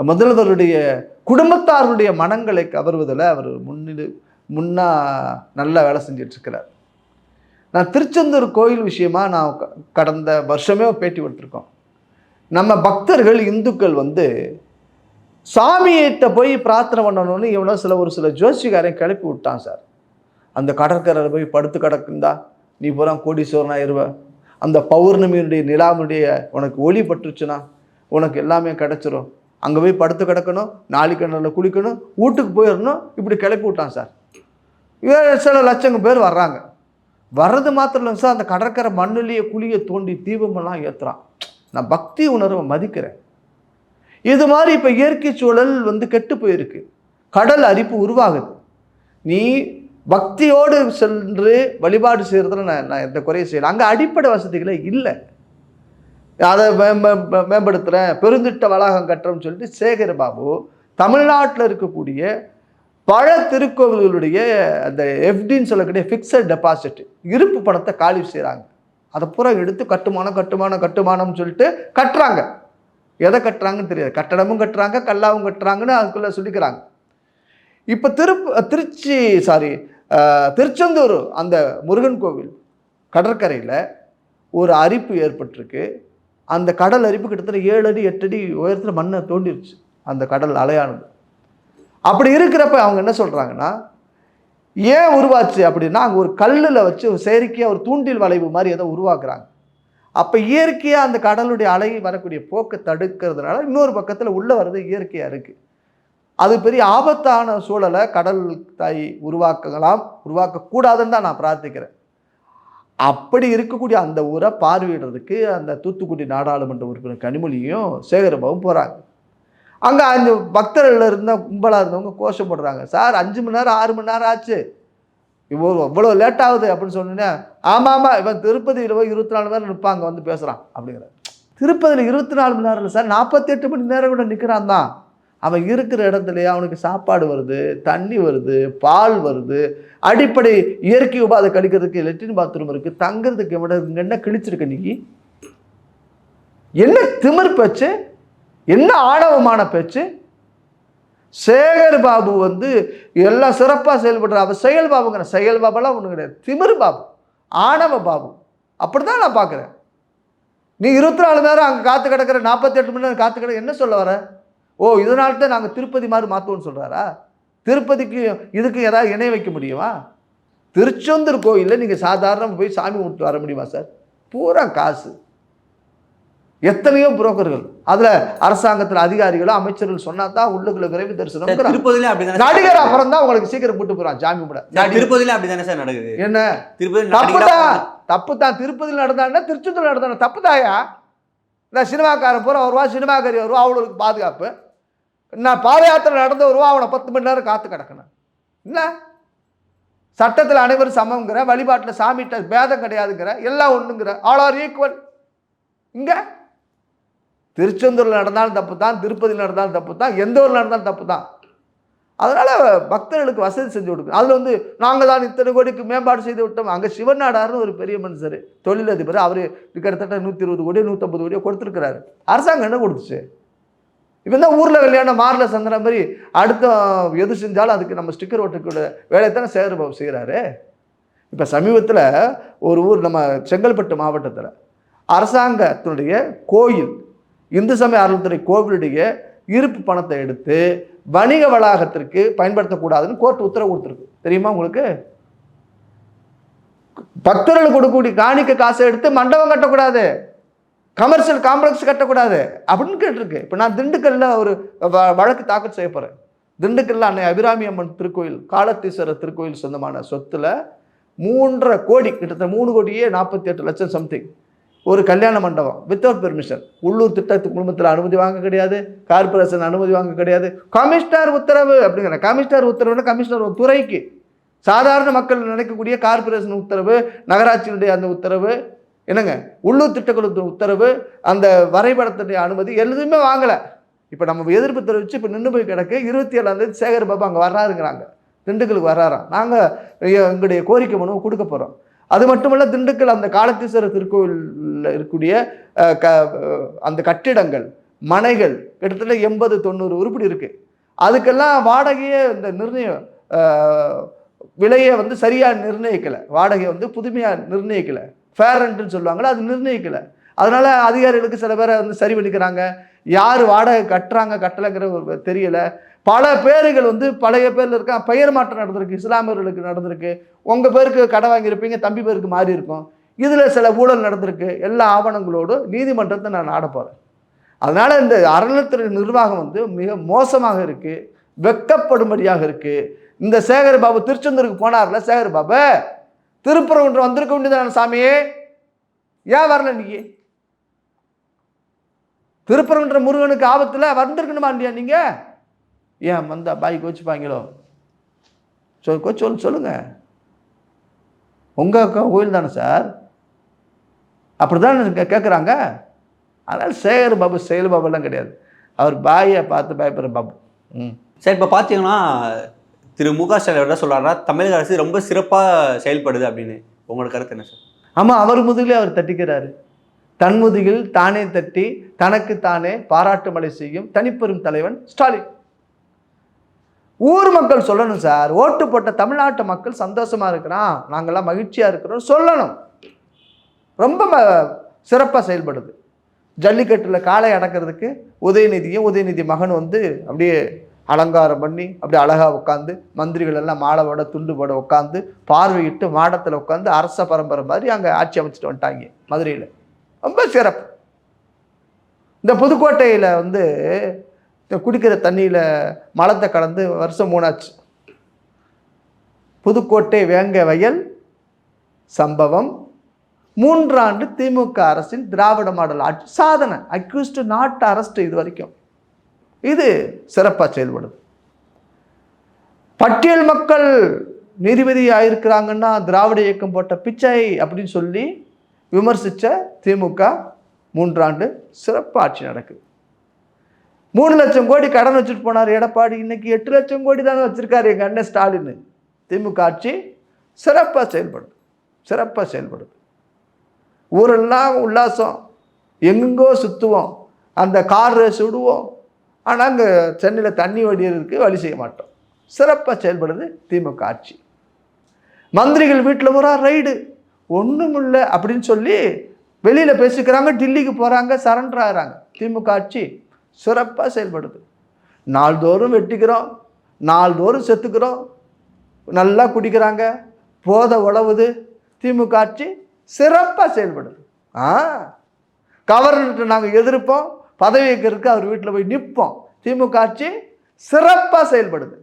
Speaker 1: முதல்வருடைய குடும்பத்தாருடைய மனங்களை கவர்வதில் அவர் முன்னா நல்லா வேலை செஞ்சிட்ருக்கிறார். நான் திருச்செந்தூர் கோயில் விஷயமாக நான் கடந்த வருஷமே பேட்டி கொடுத்துருக்கோம். நம்ம பக்தர்கள் இந்துக்கள் வந்து சாமியிட்ட போய் பிரார்த்தனை பண்ணணும்னு எவ்வளோ ஒரு சில ஜோசிகாரையும் கிளப்பி விட்டான் சார். அந்த கடற்கரையில் போய் படுத்து கிடக்குந்தா நீ பூரா கோடீஸ்வரன் ஆயிடுவ, அந்த பௌர்ணமியுடைய நிலாவுடைய உனக்கு ஒளி பட்டுருச்சுன்னா உனக்கு எல்லாமே கிடச்சிரும், அங்கே போய் படுத்து கிடக்கணும், நாளைக்கிணறில் குளிக்கணும், வீட்டுக்கு போயிடணும், இப்படி கிளப்பி விட்டான் சார். சில லட்சம் பேர் வர்றாங்க. வர்றது மாத்திரம் இல்லைங்க சார், அந்த கடற்கரை மண்ணிலேயே குழியை தோண்டி தீபமெல்லாம் ஏற்றுறான். நான் பக்தி உணர்வை மதிக்கிறேன். இது மாதிரி இப்போ இயற்கை சூழல் வந்து கெட்டு போயிருக்கு, கடல் அரிப்பு உருவாகுது. நீ பக்தியோடு சென்று வழிபாடு செய்கிறதுல நான் எந்த குறையை செய்யலை. அங்கே அடிப்படை வசதிகளே இல்லை. அதை மேம்படுத்துகிறேன், பெருந்திட்ட வளாகம் கட்டுறோம்னு சொல்லிட்டு சேகர் பாபு தமிழ்நாட்டில் இருக்கக்கூடிய பல திருக்கோவில்களுடைய அந்த எஃப்டின்னு சொல்லக்கூடிய ஃபிக்ஸட் டெபாசிட் இருப்பு பணத்தை காலி செய்கிறாங்க. அதை பூரா எடுத்து கட்டுமானம்னு சொல்லிட்டு கட்டுறாங்க. எதை கட்டுறாங்கன்னு தெரியாது, கட்டடமும் கட்டுறாங்க, கல்லாவும் கட்டுறாங்கன்னு அதுக்குள்ளே சொல்லிக்கிறாங்க. இப்போ திருச்செந்தூர் அந்த முருகன் கோவில் கடற்கரையில் ஒரு அரிப்பு ஏற்பட்டிருக்கு. அந்த கடல் அரிப்பு கிட்டத்தட்ட 7 அடி 8 அடி உயரத்தில் மண்ணை தோண்டிருச்சு அந்த கடல் அலையானது. அப்படி இருக்கிறப்ப அவங்க என்ன சொல்கிறாங்கன்னா, ஏன் உருவாச்சு அப்படின்னா, அங்கே ஒரு கல்லில் வச்சு செயற்கையாக ஒரு தூண்டில் வளைவு மாதிரி ஏதோ உருவாக்குறாங்க. அப்போ இயற்கையாக அந்த கடலுடைய அலை வரக்கூடிய போக்கை தடுக்கிறதுனால இன்னொரு பக்கத்தில் உள்ளே வர்றது இயற்கையாக இருக்குது. அது பெரிய ஆபத்தான சூழலை கடல் தாய் உருவாக்கக்கூடாதுன்னு தான் நான் பிரார்த்திக்கிறேன். அப்படி இருக்கக்கூடிய அந்த ஊரை பார்வையிடுறதுக்கு அந்த தூத்துக்குடி நாடாளுமன்ற உறுப்பினர் கனிமொழியும் சேகரபாவும் போகிறாங்க. அங்கே அந்த பக்தர்கள் இருந்த கும்பலாக இருந்தவங்க கோஷம் போடுறாங்க, சார் 5 மணி நேரம் 6 மணி நேரம் ஆச்சு, இவ்வளோ லேட் ஆகுது அப்படின்னு சொன்னீங்கன்னா, ஆமாம் இவன் திருப்பதியில் போய் 24 மணி நேரம் நிற்பாங்க வந்து பேசுகிறான் அப்படிங்கிற. திருப்பதியில் 24 மணி நேரம் இல்லை சார், 48 மணி நேரம் கூட நிற்கிறான் தான். அவன் இருக்கிற இடத்துலையே அவனுக்கு சாப்பாடு வருது, தண்ணி வருது, பால் வருது, அடிப்படை இயற்கை உபாதை கழிக்கிறதுக்கு லெட்டின் பாத்ரூம் இருக்குது, தங்கிறதுக்கு என்ன கிழிச்சிருக்க நீ? என்ன திமிர் பேச்சு, என்ன ஆணவமான பேச்சு. சேகர் பாபு வந்து எல்லாம் சிறப்பாக செயல்படுற, அவன் செயல் பாபுங்கிற, செயல் பாபெல்லாம் ஒன்றும் கிடையாது, திமிர் பாபு, ஆணவ பாபு. அப்படி தான் நான் பார்க்குறேன். நீ 24 மணி நேரம் அங்கே காத்து கிடக்கிற, 48 மணி நேரம் காத்து கிடக்க, என்ன சொல்ல வர? ஓ, இதனால தான் நாங்கள் திருப்பதி மாதிரி மாற்றுவோன்னு சொல்கிறாரா? திருப்பதிக்கு இதுக்கு ஏதாவது இணை வைக்க முடியுமா? திருச்செந்தூர் கோயிலில் நீங்கள் சாதாரணமாக போய் சாமி கும்பிட்டு வர முடியுமா சார்? பூரா காசு. எத்தனையோ புரோக்கர்கள், அதுல அரசாங்கத்தில் அதிகாரிகளோ அமைச்சர்கள் சொன்னா தான் உள்ளுக்குள்ள விரைவு தரிசனம்.
Speaker 2: திருப்பதியில அப்படிதான்
Speaker 1: நடிகர் அப்புறம் தான் உங்களுக்கு சீக்கிரம் கூட்டு போறான் ஜாமீன் கூட.
Speaker 2: திருப்பதியில அப்படிதானே சார் நடக்குது.
Speaker 1: என்ன
Speaker 2: திருப்பதி
Speaker 1: தப்பு தான். திருப்பதியில் நடந்தான்னா திருச்செந்தூர் நடந்தானே தப்பு தாயா. இந்த சினிமாக்காரன் போற வருவா, சினிமாக்காரி வருவா, அவளுக்கு பாதுகாப்பு. நான் பாத யாத்திரை நடந்து வருவா, அவனை 10 மணி நேரம் காத்து கிடக்கணும். என்ன சட்டத்தில் அனைவரும் சமங்கிற, வழிபாட்டில் சாமிகிட்ட பேதம் கிடையாதுங்கிற, எல்லாம் ஒண்ணுங்கிற, ஆல் ஆர் ஈக்குவல். இங்க திருச்செந்தூரில் நடந்தாலும் தப்பு தான், திருப்பதியில் நடந்தாலும் தப்பு தான், எந்த ஊரில் நடந்தாலும் தப்பு தான். அதனால பக்தர்களுக்கு வசதி செஞ்சு கொடுக்கணும். அதுல வந்து நாங்கள் தான் இத்தனை கோடிக்கு மேம்பாடு செய்து விட்டோம். அங்கே சிவநாடார்னு ஒரு பெரிய மனுஷர், தொழிலதிபர், அவர் கிட்டத்தட்ட 120 கோடி 150 கோடியோ கொடுத்துருக்கிறாரு. அரசாங்கம் என்ன கொடுத்துச்சு? இப்போ தான் ஊரில் கல்யாணம் மாரில் சந்திர மாதிரி அடுத்த எது செஞ்சாலும் அதுக்கு நம்ம ஸ்டிக்கர் ஒட்டக்கூடிய வேலையைத்தானே சேகர்பாபு செய்கிறாரு. இப்போ சமீபத்தில் ஒரு ஊர் நம்ம செங்கல்பட்டு மாவட்டத்தில் அரசாங்கத்தினுடைய கோயில், இந்து சமய அறநிலையத்துறை கோவிலுடைய இருப்பு பணத்தை எடுத்து வணிக வளாகத்திற்கு பயன்படுத்தக்கூடாதுன்னு கோர்ட் உத்தரவு கொடுத்துருக்கு. தெரியுமா உங்களுக்கு? பக்தர்கள் கொடுக்கக்கூடிய காணிக்க காசை எடுத்து மண்டபம் கட்டக்கூடாது, கமர்ஷியல் காம்ப்ளெக்ஸ் கட்டக்கூடாது அப்படின்னு கேட்டிருக்கு. இப்போ நான் திண்டுக்கல்ல ஒரு வழக்கு தாக்கல் செய்ய போகிறேன். திண்டுக்கல்ல அன்னை அபிராமி அம்மன் திருக்கோயில், காலத்தீஸ்வரர் திருக்கோயில் சொந்தமான சொத்துல 3.5 கோடி, கிட்டத்தட்ட 3 கோடியே 48 லட்சம் சம்திங், ஒரு கல்யாண மண்டபம் வித்தவுட் பெர்மிஷன். உள்ளூர் திட்டத்து குழுமத்தில் அனுமதி வாங்க கிடையாது, கார்பரேஷன் அனுமதி வாங்க கிடையாது, கமிஷனர் உத்தரவு அப்படிங்கிற. கமிஷனர் உத்தரவுன்னா கமிஷனர் ஒரு துறைக்கு, சாதாரண மக்கள் நினைக்கக்கூடிய கார்பரேஷன் உத்தரவு, நகராட்சியினுடைய அந்த உத்தரவு, என்னங்க உள்ளூர் திட்டக்குழு உத்தரவு, அந்த வரைபடத்துடைய அனுமதி எதுவுமே வாங்கலை. இப்போ நம்ம எதிர்ப்பு தெரிவித்து இப்போ நின்று போய் கிடக்கு. 27ஆம் தேதி சேகர்பாபு அங்கே வர்றாருங்கிறாங்க, திண்டுக்கலுக்கு வர்றாராம். நாங்கள் எங்களுடைய கோரிக்கை மனுவை கொடுக்க போகிறோம். அது மட்டுமல்ல, திண்டுக்கல் அந்த காலத்தீஸ்வரர் திருக்கோயிலில் இருக்கக்கூடிய அந்த கட்டிடங்கள், மனைகள் கிட்டத்தட்ட 80-90 உருப்படி இருக்குது. அதுக்கெல்லாம் வாடகையே இந்த நிர்ணயம் விலையை வந்து சரியாக நிர்ணயிக்கலை, வாடகையை வந்து புதுமையாக நிர்ணயிக்கலை, ஃபேர் ரெண்ட்டுன்னு சொல்லுவாங்களே அது நிர்ணயிக்கலை. அதனால் அதிகாரிகளுக்கு சில பேரை வந்து சரி பண்ணிக்கிறாங்க, யார் வாடகை கட்டுறாங்க கட்டலைங்கிற ஒரு தெரியலை. பல பேர்கள் வந்து பழைய பேரில் இருக்கா, பெயர் மாற்றம் நடந்திருக்கு, இஸ்லாமியர்களுக்கு நடந்திருக்கு. உங்கள் பேருக்கு கடை வாங்கியிருப்பீங்க, தம்பி பேருக்கு மாறி இருக்கும். இதில் சில ஊழல் நடந்திருக்கு. எல்லா ஆவணங்களோடு நீதிமன்றத்தை நான் நாட போகிறேன். அதனால் இந்த அறநிலையத்துறை நிர்வாகம் வந்து மிக மோசமாக இருக்குது, வெட்கப்படும்படியாக இருக்குது. இந்த சேகர்பாபு திருச்செந்தூருக்கு போனார்ல, சேகர்பாபு திருப்பரங்குன்றம் வந்திருக்க வேண்டியதான சாமியே, ஏன் வரல? இன்னைக்கு திருப்பரங்குன்றம் முருகனுக்கு ஆபத்தில் வந்திருக்கணுமா இல்லையா? நீங்கள் ஏன் வந்தா பாய்க்கு வச்சுப்பாங்களோ? சொல்லுங்க, உங்கள் கோயில் தானே சார், அப்படிதான் கேட்குறாங்க. அதனால் சேகர்பாபு செயல்பாபெல்லாம் கிடையாது, அவர் பாயை பார்த்து பயப்படுற பாபு.
Speaker 2: சார் இப்போ பார்த்தீங்கன்னா திரு மு.க. ஸ்டாலின் என்ன சொல்கிறாரா, தமிழக அரசு ரொம்ப சிறப்பாக செயல்படுது அப்படின்னு. உங்களோட கருத்து என்ன சார்?
Speaker 1: ஆமாம், அவர் முதுகிலே அவர் தட்டிக்கிறாரு. தன் முதுகில் தானே தட்டி தனக்கு தானே பாராட்டு மழை செய்யும் தனிப்பெரும் தலைவன் ஸ்டாலின். ஊர் மக்கள் சொல்லணும் சார், ஓட்டு போட்ட தமிழ்நாட்டு மக்கள் சந்தோஷமா இருக்கிறான், நாங்கள்லாம் மகிழ்ச்சியா இருக்கிறோம் சொல்லணும். ரொம்ப சிறப்பாக செயல்படுது. ஜல்லிக்கட்டில் காளை அடக்கிறதுக்கு உதயநிதி மகன் வந்து அப்படியே அலங்காரம் பண்ணி அப்படியே அழகாக உட்காந்து, மந்திரிகள் எல்லாம் மாலைவோட துண்டு போட உட்காந்து பார்வையிட்டு மாடத்தில் உட்காந்து அரச பரம்பரை மாதிரி அங்கே ஆட்சி அமைச்சிட்டு வந்துட்டாங்க மதுரையில். ரொம்ப சிறப்பு. இந்த புதுக்கோட்டையில் வந்து குடிக்கிற தண்ணியில் மலத்தை கலந்து வருஷம் 3 ஆச்சு. புதுக்கோட்டை வேங்க வயல் சம்பவம் 3 ஆண்டு திமுக அரசின் திராவிட மாடல் ஆட்சி சாதனை. அக்யூஸ்டு நாட் அரெஸ்ட் இது வரைக்கும். இது சிறப்பாக செயல்படுது. பட்டியல் மக்கள் நீதிபதி ஆயிருக்கிறாங்கன்னா திராவிட இயக்கம் போட்ட பிச்சை அப்படின்னு சொல்லி விமர்சித்த திமுக 3 ஆண்டு சிறப்பு ஆட்சி நடக்குது. 3 லட்சம் கோடி கடன் வச்சுட்டு போனார் எடப்பாடி, இன்னைக்கு 8 லட்சம் கோடி தானே வச்சிருக்காரு எங்கள் அண்ணன் ஸ்டாலின். திமுக ஆட்சி சிறப்பாக செயல்படுது. ஊரெல்லாம் உல்லாசம், எங்கெங்கோ சுற்றுவோம், அந்த கார் ரேஸ் விடுவோம். ஆனால் அங்கே சென்னையில் தண்ணி வடிகிறதுக்கு வழி செய்ய மாட்டோம். சிறப்பாக செயல்படுது திமுக ஆட்சி. மந்திரிகள் வீட்டில் பூரா ரைடு, ஒன்றும் இல்லை அப்படின்னு சொல்லி வெளியில் பேசிக்கிறாங்க, டில்லிக்கு போகிறாங்க, சரண்டர் ஆகிறாங்க. திமுக ஆட்சி சிறப்பாக செயல்படுது. நாள்தோறும் வெட்டிக்கிறோம், நாள்தோறும் செத்துக்கிறோம், நல்லா குடிக்கிறாங்க, போதை உழவுது. திமுக ஆட்சி சிறப்பாக செயல்படுது. கவர்னர்கிட்ட நாங்கள் எதிர்ப்போம், பதவி வைக்கிறதுக்கு அவர் வீட்டில் போய் நிற்போம். திமுக ஆட்சி சிறப்பாக செயல்படுது.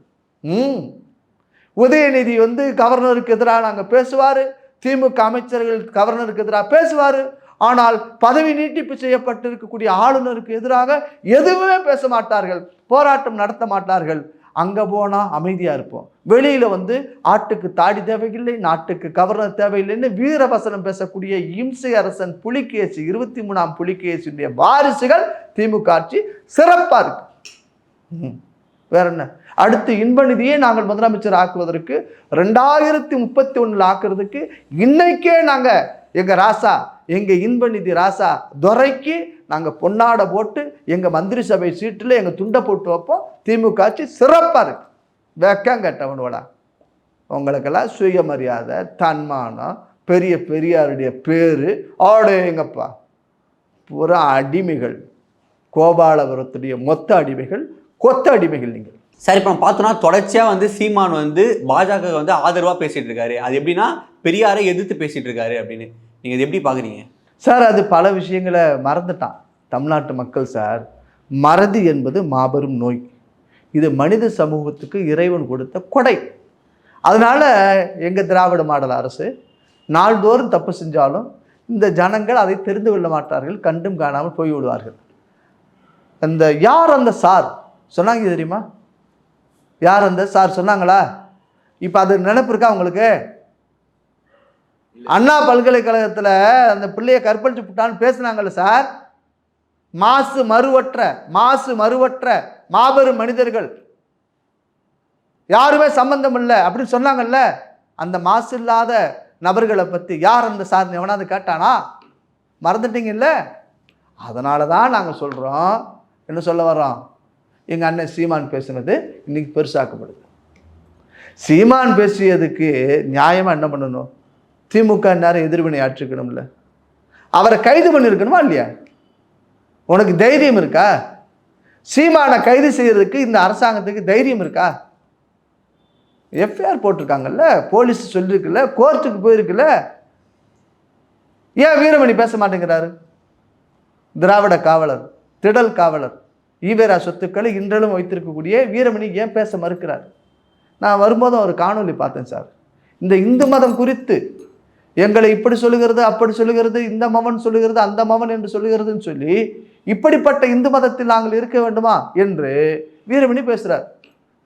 Speaker 1: உதயநிதி வந்து கவர்னருக்கு எதிராக நாங்கள் பேசுவார், திமுக அமைச்சர்கள் கவர்னருக்கு எதிராக பேசுவார். ஆனால் பதவி நீட்டிப்பு செய்யப்பட்டிருக்கக்கூடிய ஆளுநருக்கு எதிராக எதுவுமே பேச மாட்டார்கள், போராட்டம் நடத்த மாட்டார்கள். அங்கே போனால் அமைதியாக இருப்போம். வெளியில் வந்து ஆட்டுக்கு தாடி தேவையில்லை, நாட்டுக்கு கவர்னர் தேவையில்லைன்னு வீரவசனம் பேசக்கூடிய இம்சை அரசன் புலிகேசி 23ஆம் புலிகேசியுடைய வாரிசுகள் திமுக ஆட்சி சிறப்பாக இருக்கு. வேற என்ன? அடுத்து இன்ப நிதியை நாங்கள் முதலமைச்சர் ஆக்குவதற்கு 2031 ஆக்குறதுக்கு இன்னைக்கே நாங்கள் எங்கள் ராசா, எங்கள் இன்ப நிதி ராசா துரைக்கு நாங்கள் பொன்னாடை போட்டு எங்கள் மந்திரி சபை சீட்டில் எங்கள் துண்டை போட்டு வைப்போம். திமுக ஆட்சி சிறப்பாக இருக்கு. வெக்கம் கேட்டவனோட உங்களுக்கெல்லாம் சுயமரியாதை, தன்மானம், பெரிய பெரியாருடைய பேர் ஆடேங்கப்பா. பூரா அடிமைகள், கோபாலபுரத்துடைய மொத்த அடிமைகள், கொத்த அடிமைகள் நீங்கள்.
Speaker 2: சார் இப்போ நம்ம பார்த்தோம்னா தொடர்ச்சியாக வந்து சீமான் வந்து பாஜக வந்து ஆதரவாக பேசிகிட்டு இருக்காரு. அது எப்படின்னா பெரியாரை எதிர்த்து பேசிகிட்டு இருக்காரு அப்படின்னு நீங்கள் இது எப்படி பார்க்குறீங்க
Speaker 1: சார்? அது பல விஷயங்களை மறந்துட்டான் தமிழ்நாட்டு மக்கள் சார். மறதி என்பது மாபெரும் நோய். இது மனித சமூகத்துக்கு இறைவன் கொடுத்த கொடை. அதனால் எங்கள் திராவிட மாடல் அரசு நாள்தோறும் தப்பு செஞ்சாலும் இந்த ஜனங்கள் அதை தெரிந்து கொள்ள மாட்டார்கள், கண்டும் காணாமல் போய்விடுவார்கள். அந்த யார் அந்த சார் சொன்னாங்க தெரியுமா? யார் அந்த சார் சொன்னாங்களா? இப்போ அது நினைப்பு இருக்கா உங்களுக்கு? அண்ணா பல்கலைக்கழகத்தில் அந்த பிள்ளையை கற்பழிச்சு விட்டான்னு பேசுனாங்கல்ல சார். மாசு மறுவற்ற மாபெரும் மனிதர்கள், யாருமே சம்பந்தம் இல்லை அப்படின்னு சொன்னாங்கல்ல. அந்த மாசு இல்லாத நபர்களை பற்றி யார் அந்த சார் எவனாவது கேட்டானா? மறந்துட்டீங்கல்ல. அதனால தான் நாங்கள் சொல்கிறோம், என்ன சொல்ல வரோம், எங்கள் அண்ணன் சீமான் பேசுனது இன்னைக்கு பெருசாக்கப்படுது. சீமான் பேசியதுக்கு நியாயமாக என்ன பண்ணணும்? திமுக நேரம் எதிர்வினை ஆற்றிக்கணும்ல. அவரை கைது பண்ணியிருக்கணுமா இல்லையா? உனக்கு தைரியம் இருக்கா? சீமானை கைது செய்யறதுக்கு இந்த அரசாங்கத்துக்கு தைரியம் இருக்கா? எஃப்ஐஆர் போட்டிருக்காங்கல்ல, போலீஸ் சொல்லியிருக்குல்ல, கோர்ட்டுக்கு போயிருக்குல்ல. ஏன் வீரமணி பேச மாட்டேங்கிறாரு? திராவிட காவலர், திடல் காவலர், ஈவேரா சொத்துக்களை இன்றளவும் வைத்திருக்கக்கூடிய வீரமணி ஏன் பேச மறுக்கிறார்? நான் வரும்போதும் ஒரு காணொலி பார்த்தேன் சார். இந்த இந்து மதம் குறித்து எங்களை இப்படி சொல்லுகிறது, அப்படி சொல்லுகிறது, இந்த மவன் சொல்லுகிறது, அந்த மவன் என்று சொல்லுகிறதுன்னு சொல்லி இப்படிப்பட்ட இந்து மதத்தில் நாங்கள் இருக்க வேண்டுமா என்று வீரமணி பேசுகிறார்.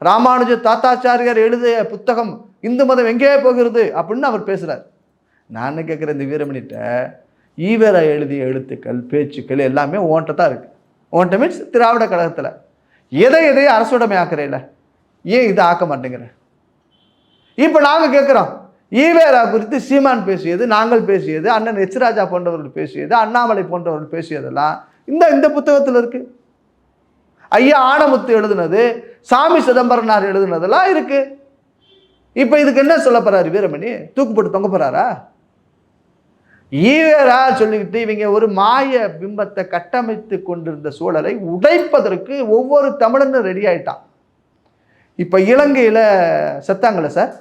Speaker 1: ராமானுஜ தாத்தாச்சாரியார் எழுதிய புத்தகம் இந்து மதம் எங்கே போகிறது அப்படின்னு அவர் பேசுகிறார். நான் என்ன கேட்குறேன், இந்த வீரமணிகிட்ட ஈவேரா எழுதிய எழுத்துக்கள், பேச்சுக்கள் எல்லாமே ஓன்ட்ட தான் இருக்குது. ஓன்ட்ட மீன்ஸ் திராவிட கழகத்தில் எதை அரசுடைமை ஆக்குறேல, ஏன் இதை ஆக்க மாட்டேங்கிற? இப்போ நாங்கள் கேட்குறோம், ஈவேரா குறித்து சீமான் பேசியது, நாங்கள் பேசியது, அண்ணன் எச் ராஜா போன்றவர்கள் பேசியது, அண்ணாமலை போன்றவர்கள் பேசியதெல்லாம் இந்த புத்தகத்தில் இருக்கு. ஐயா ஆனமுத்து எழுதுனது, சாமி சிதம்பரனார் எழுதுனதெல்லாம் இருக்கு. இப்போ இதுக்கு என்ன சொல்ல போறாரு வீரமணி? தூக்கு போட்டு தொங்க போறாரா? ஈவேரா சொல்லிக்கிட்டு இவங்க ஒரு மாய பிம்பத்தை கட்டமைத்து கொண்டிருந்த சூழலை உடைப்பதற்கு ஒவ்வொரு தமிழனும் ரெடி ஆயிட்டான். இப்போ இலங்கையில் செத்தாங்களே சார்,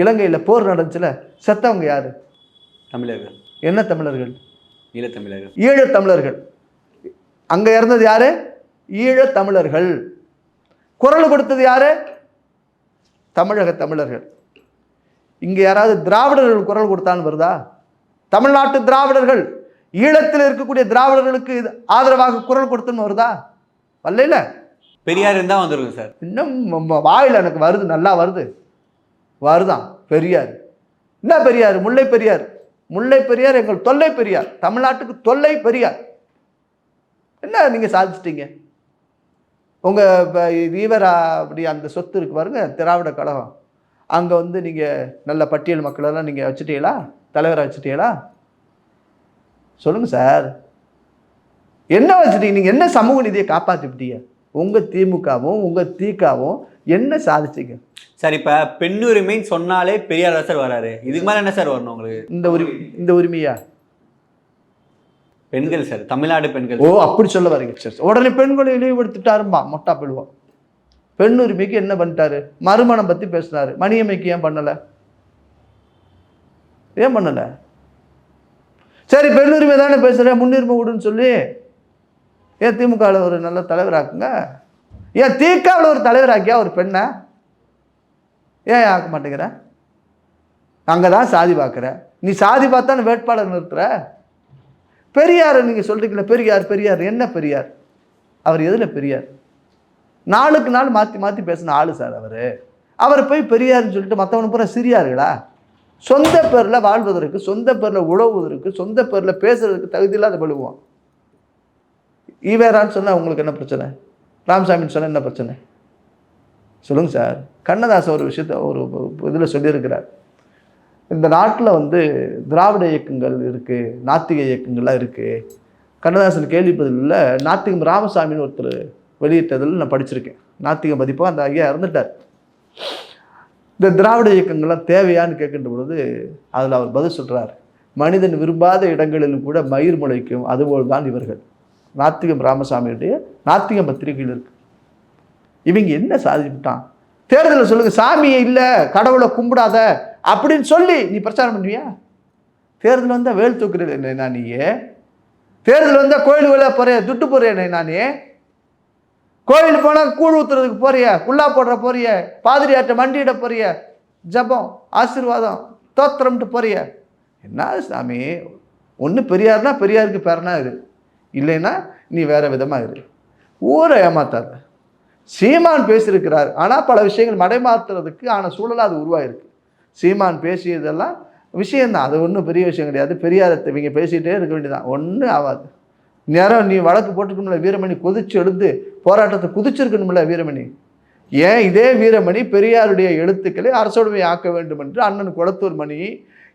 Speaker 1: இலங்கையில் போர் நடந்துச்சுல, செத்தவங்க யாரு?
Speaker 2: தமிழர்கள்.
Speaker 1: என்ன தமிழர்கள்?
Speaker 2: ஈழத்தமிழர்கள்.
Speaker 1: ஈழத்தமிழர்கள். அங்கே இறந்தது யாரு? ஈழத்தமிழர்கள். குரல் கொடுத்தது யாரு? தமிழக தமிழர்கள். இங்கே யாராவது திராவிடர்கள் குரல் கொடுத்தான்னு வருதா? தமிழ்நாட்டு திராவிடர்கள் ஈழத்தில் இருக்கக்கூடிய திராவிடர்களுக்கு ஆதரவாக குரல் கொடுத்துன்னு வருதா? வரல.
Speaker 2: பெரியார் இருந்தால் வந்துருங்க சார்.
Speaker 1: இன்னும் வாயில் எனக்கு வருது, நல்லா வருதான் பெரியார். என்ன பெரியார்? முல்லை பெரியார். முல்லை பெரியார் எங்கள் தொல்லை பெரியார், தமிழ்நாட்டுக்கு தொல்லை பெரியார். என்ன நீங்கள் சாதிச்சிட்டீங்க? உங்கள் ஈவேரா அப்படி அந்த சொத்து இருக்கு பாருங்க, திராவிட கழகம், அங்கே வந்து நீங்கள் நல்ல பட்டியல் மக்களெல்லாம் நீங்கள் வச்சுட்டீங்களா? தலைவராக வச்சுட்டீங்களா? சொல்லுங்கள் சார், என்ன வச்சுட்டீங்க? நீங்கள் என்ன சமூக நீதியை காப்பாற்றிவிட்டீங்க? உங்கள் திமுகவும் உங்கள் தீக்காவும் என்ன சாதிச்சிங்க
Speaker 2: சார்? இப்போ பெண்ணுரிமைன்னு சொன்னாலே பெரியார் சார் வராரு. இதுக்கு மேலே என்ன சார் வரணும் உங்களுக்கு?
Speaker 1: இந்த உரிமையா?
Speaker 2: பெண்கள் சார், தமிழ்நாடு பெண்கள்.
Speaker 1: ஓ, அப்படி சொல்ல வரீங்க சார். உடனே பெண்களை இழிவுபடுத்திட்டாரும்பா, மொட்டா போயிடுவோம். பெண் உரிமைக்கு என்ன பண்ணிட்டாரு? மறுமணம் பற்றி பேசினாரு. மணியம்மைக்கு ஏன் பண்ணலை? சரி பெண்ணுரிமை தானே பேசுகிறேன், முன்னுரிமை விடுன்னு சொல்லி ஏன் திமுகவில் ஒரு நல்ல தலைவராக்குங்க. ஏன் திகாவில் ஒரு தலைவராக்கியா ஒரு பெண்ணை ஏன் ஆக்க மாட்டேங்கிற? அங்கே தான் சாதி பார்க்குற. நீ சாதி பார்த்தான்னு வேட்பாளர் நிறுத்துற. பெரியார் நீங்கள் சொல்கிறீங்களா, பெரியார் பெரியார் என்ன பெரியார்? அவர் எதில் பெரியார்? நாளுக்கு நாள் மாற்றி மாற்றி பேசின ஆளு சார் அவர் போய் பெரியார்னு சொல்லிட்டு மற்றவனு பூரா சிறியார்களா? சொந்த பேரில் வாழ்வதற்கு, சொந்த பேரில் உழவுவதற்கு, சொந்த பேரில் பேசுறதுக்கு தகுதி இல்லாத பழுவோம். ஈவேரான்னு சொன்னால் உங்களுக்கு என்ன பிரச்சனை? ராமசாமின்னு சொன்னால் என்ன பிரச்சனை? சொல்லுங்கள் சார். கண்ணதாசன் ஒரு விஷயத்த ஒரு இதில் சொல்லியிருக்கிறார். இந்த நாட்டில் வந்து திராவிட இயக்கங்கள் இருக்குது, நாத்திக இயக்கங்கள்லாம் இருக்குது. கண்ணதாசன் கேள்விப்பதில் நாத்திகம் ராமசாமின்னு ஒருத்தர் வெளியிட்டதில் நான் படிச்சிருக்கேன். நாத்திக மதிப்பாக அந்த ஐயா இறந்துட்டார். இந்த திராவிட இயக்கங்கள்லாம் தேவையான்னு கேட்கின்ற பொழுது அதில் அவர் பதில் சொல்கிறார், மனிதன் விரும்பாத இடங்களிலும் கூட மயிர் முளைக்கும், அதுபோல் தான் இவர்கள். நாத்திகம் ராமசாமியுடைய நாத்திகம் பத்திரிகையில் இருக்கு. இவங்க என்ன சாதிச்சுட்டான்? தேர்தலில் சொல்லுங்க, சாமியை இல்லை கடவுளை கும்பிடாத அப்படின்னு சொல்லி நீ பிரச்சாரம் பண்ணுவியா? தேர்தல் வந்தால் வேல் தூக்குறது என்ன நீயே? தேர்தல் வந்தால் கோயில் வேலை போறிய, துட்டு போறிய நானே? கோயில் போனால் கூழ் ஊத்துறதுக்கு போறிய, குள்ளா போடுற போறிய, பாதிரியாட்ட மண்டியிட போறிய, ஜபம் ஆசீர்வாதம் தோத்திரம்ட்டு போறிய. என்ன சாமி? ஒன்று பெரியார்னா பெரியாருக்கு பேரனா இரு, இல்லைன்னா நீ வேற விதமாக இரு. ஊரை ஏமாத்தாத. சீமான் பேசியிருக்கிறார், ஆனால் பல விஷயங்கள் மடைமாற்றுறதுக்கு ஆன சூழலாக அது உருவாயிருக்கு. சீமான் பேசியதெல்லாம் விஷயந்தான், அது ஒன்றும் பெரிய விஷயம் கிடையாது. பெரியாரத்தை இவங்க பேசிகிட்டே இருக்க வேண்டியதான், ஒன்றும் ஆகாது. நேரம் நீ வழக்கு போட்டுக்கணும்ல, வீரமணி கொதிச்சு எழுந்து போராட்டத்தை குதிச்சிருக்கணும்ல வீரமணி. ஏன் இதே வீரமணி பெரியாருடைய எழுத்துக்களை அரசுடைமை ஆக்க வேண்டும் என்று அண்ணன் குளத்தூர் மணி,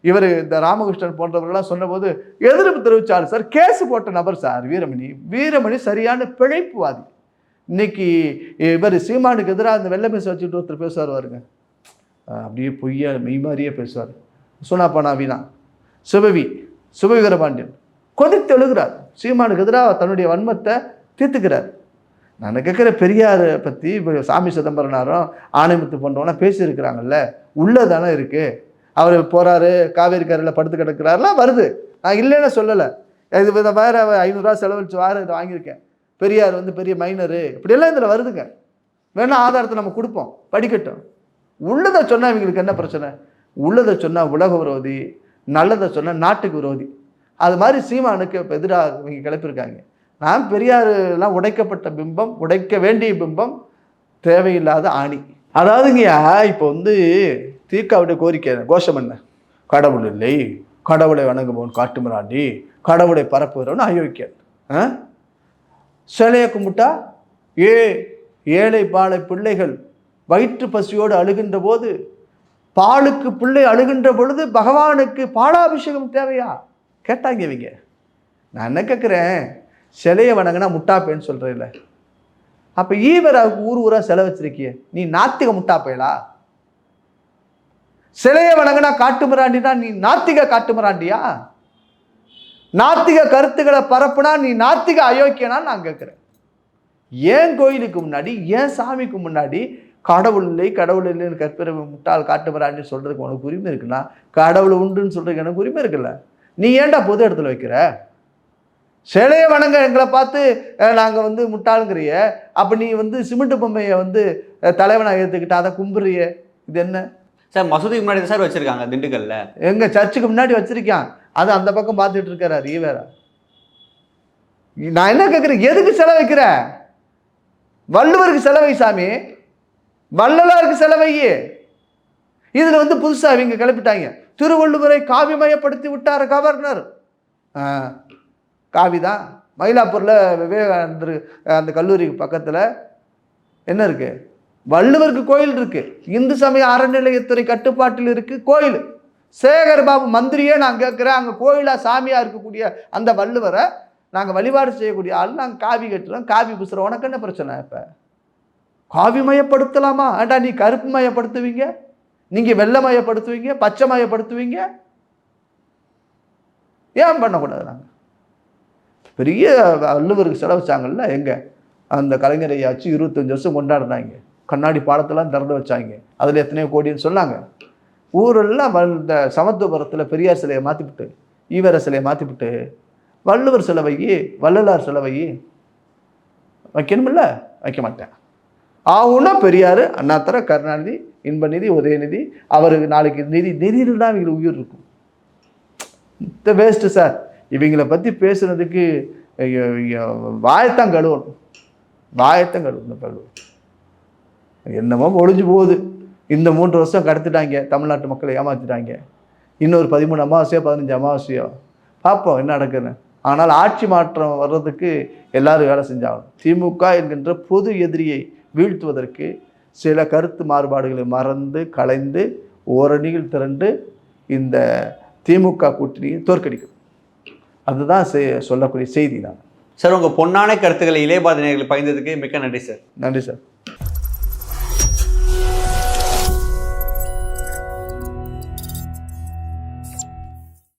Speaker 1: இவர் இந்த ராமகிருஷ்ணன் போன்றவர்கள்லாம் சொன்னபோது எதிர்ப்பு தெரிவித்தார் சார். கேஸ் போட்ட நபர் சார் வீரமணி. வீரமணி சரியான பிழைப்புவாதி. இன்னைக்கு இவர் சீமானுக்கு எதிராக அந்த வெள்ளை மீசை வச்சுட்டு ஒருத்தர் பேசுவார் பாருங்க, அப்படியே பொய்யா மெய் மாதிரியே பேசுவார். சுனாப்பானா வீணா சுபவி வீரபாண்டியன் கொதித்து எழுகிறார், சீமானுக்கு எதிராக தன்னுடைய வன்மத்தை தீர்த்துக்கிறார். நான் கேட்குற பெரியாரை பற்றி இப்போ சாமி சிதம்பரனாரும் ஆணைமுத்து போன்றவனா பேசியிருக்கிறாங்கல்ல, உள்ளதானே இருக்குது. அவர் போகிறாரு, காவேரி கரையில் படுத்து கிடக்கிறாருலாம் வருது, நான் இல்லைன்னு சொல்லலை. இது இதை வேறு 500 ரூபா செலவழித்து வார இதை வாங்கியிருக்கேன். பெரியார் வந்து பெரிய மைனரு இப்படியெல்லாம் இதில் வருதுங்க. வேணா ஆதாரத்தை நம்ம கொடுப்போம், படிக்கட்டும். உள்ளதை சொன்னால் இவங்களுக்கு என்ன பிரச்சனை? உள்ளதை சொன்னால் உலக விரோதி, நல்லதை சொன்னால் நாட்டுக்கு விரோதி. அது மாதிரி சீமானுக்கு இப்போ எதிராக இவங்க கிளப்பியிருக்காங்க. நான் பெரியாரெலாம் உடைக்கப்பட்ட பிம்பம், உடைக்க வேண்டிய பிம்பம், தேவையில்லாத ஆணி. அதாவதுங்கய்யா இப்போ வந்து தீக்காவுடைய கோரிக்கை கோஷம் என்ன? கடவுள் இல்லை, கடவுளை வணங்குபவன் காட்டுமிராண்டி, கடவுளை பரப்புகிறவன் அயோக்கியன். சிலையை கும்பிட்டா ஏழை பாலை பிள்ளைகள் வயிற்று பசியோடு அழுகின்ற போது, பாலுக்கு பிள்ளை அழுகின்ற பொழுது பகவானுக்கு பாலாபிஷேகம் தேவையா கேட்டாங்க இவங்க. நான் என்ன கேட்குறேன், சிலையை வணங்கினா முட்டாப்பேன்னு சொல்கிறேன்ல, அப்போ ஈவராவுக்கு ஊர் ஊராக சிலை வச்சிருக்கிய, நீ நாத்திக முட்டாப்பேலா? சிலையை வணங்கினா காட்டுமிராண்டினா நீ நாத்திக காட்டுமிராண்டியா? நாத்திக கருத்துக்களை பரப்புனா நீ நாத்திக அயோக்கியனான்னு நான் கேட்குறேன். ஏன் கோயிலுக்கு முன்னாடி, ஏன் சாமிக்கு முன்னாடி கடவுள் இல்லை கடவுள் இல்லைன்னு கற்பிற முட்டாள் காட்டுமிராண்டின்னு சொல்கிறதுக்கு உனக்கு உரிமை இருக்குன்னா, கடவுள் உண்டுன்னு சொல்கிறதுக்கு எனக்கு உரிமை இருக்குல்ல. நீ ஏன்டா பொது இடத்துல வைக்கிற? சிலையை வணங்க எங்களை பார்த்து நாங்கள் வந்து முட்டாளுங்கிறிய, அப்போ நீ வந்து சிமெண்ட் பொம்மையை வந்து தலைவனாக ஏற்றுக்கிட்ட அதை கும்பிட்றிய, இது என்ன
Speaker 2: சார்? மசூதிக்கு முன்னாடி சார் வச்சுருக்காங்க திண்டுக்கல்ல,
Speaker 1: எங்கள் சர்ச்சுக்கு முன்னாடி வச்சுருக்கான், அது அந்த பக்கம் பார்த்துட்டு இருக்கிறார் ஈவேரா. நான் என்ன கேட்குறேன், எதுக்கு செலவு வைக்கிற? வள்ளுவருக்கு செலவை சாமி, வள்ளலாருக்கு செலவை. இதில் வந்து புதுசாக இவங்க கிளப்பிட்டாங்க, திருவள்ளுவரை காவிமயப்படுத்தி விட்டார் கவர்னர். காவிதான் மயிலாப்பூரில் விவேகானந்தர் அந்த கல்லூரிக்கு பக்கத்தில் என்ன இருக்குது? வள்ளுவருக்கு கோயில் இருக்குது. இந்து சமய அறநிலையத்துறை கட்டுப்பாட்டில் இருக்குது கோயில். சேகர் பாபு மந்திரியே நான் கேட்குறேன், அங்கே கோயிலாக சாமியாக இருக்கக்கூடிய அந்த வள்ளுவரை நாங்கள் வழிபாடு செய்யக்கூடிய ஆள், நாங்கள் காவி கட்டுறோம், காவி பூசுகிறோம், உனக்கு என்ன பிரச்சனை? இப்போ காவி மயப்படுத்தலாமா? ஏண்டா நீ கருப்பு மயப்படுத்துவீங்க, நீங்கள் வெள்ளை மயப்படுத்துவீங்க, பச்சை மயப்படுத்துவீங்க, ஏன் பண்ணக்கூடாது? நாங்கள் பெரிய வள்ளுவருக்கு செலவச்சாங்கல்ல, எங்கே அந்த கலைஞரை ஆச்சு 25 வருஷம் கொண்டாடுறாங்க, கண்ணாடி பாலத்தெல்லாம் திறந்து வச்சாங்க, அதில் எத்தனையோ கோடின்னு சொன்னாங்க. ஊரெல்லாம் இந்த சமத்துவபுரத்தில் பெரியார் சிலையை மாற்றிவிட்டு ஈவர சிலையை மாற்றிவிட்டு வள்ளுவர் சிலை வை, வள்ளலார் சிலை வை. வைக்கணுமில்ல? வைக்க மாட்டேன். ஆகுன்னா பெரியார், அண்ணாதுரை, கருணாநிதி, இன்பநிதி, உதயநிதி, அவருக்கு நாளைக்கு நிதியில் தான் இவங்களுக்கு உயிர் இருக்கும். இந்த வேஸ்ட்டு சார். இவங்களை பற்றி பேசுனதுக்கு வாயத்தான் கழுவணும், வாயத்தான் கழுவணும். என்னமோ ஒழிஞ்சு போகுது. இந்த 3 வருஷம் கடத்திட்டாங்க, தமிழ்நாட்டு மக்களை ஏமாற்றிட்டாங்க. இன்னொரு 13 அமாவாசையோ 15 அமாவாசையோ பார்ப்போம் என்ன நடக்குதுன்னு. ஆனால் ஆட்சி மாற்றம் வர்றதுக்கு எல்லாரும் வேலை செஞ்சாகணும். திமுக என்கின்ற பொது எதிரியை வீழ்த்துவதற்கு சில கருத்து மாறுபாடுகளை மறந்து கலைந்து ஓரணியில் திரண்டு இந்த திமுக கூட்டணியை தோற்கடிக்கும். அதுதான் சொல்லக்கூடிய செய்தி தான்.
Speaker 2: சார், உங்கள் பொன்னான கருத்துக்களை இளையபாரதி நேயர்களுக்கு பகிர்ந்ததுக்கு மிக்க நன்றி சார்.
Speaker 1: நன்றி சார்.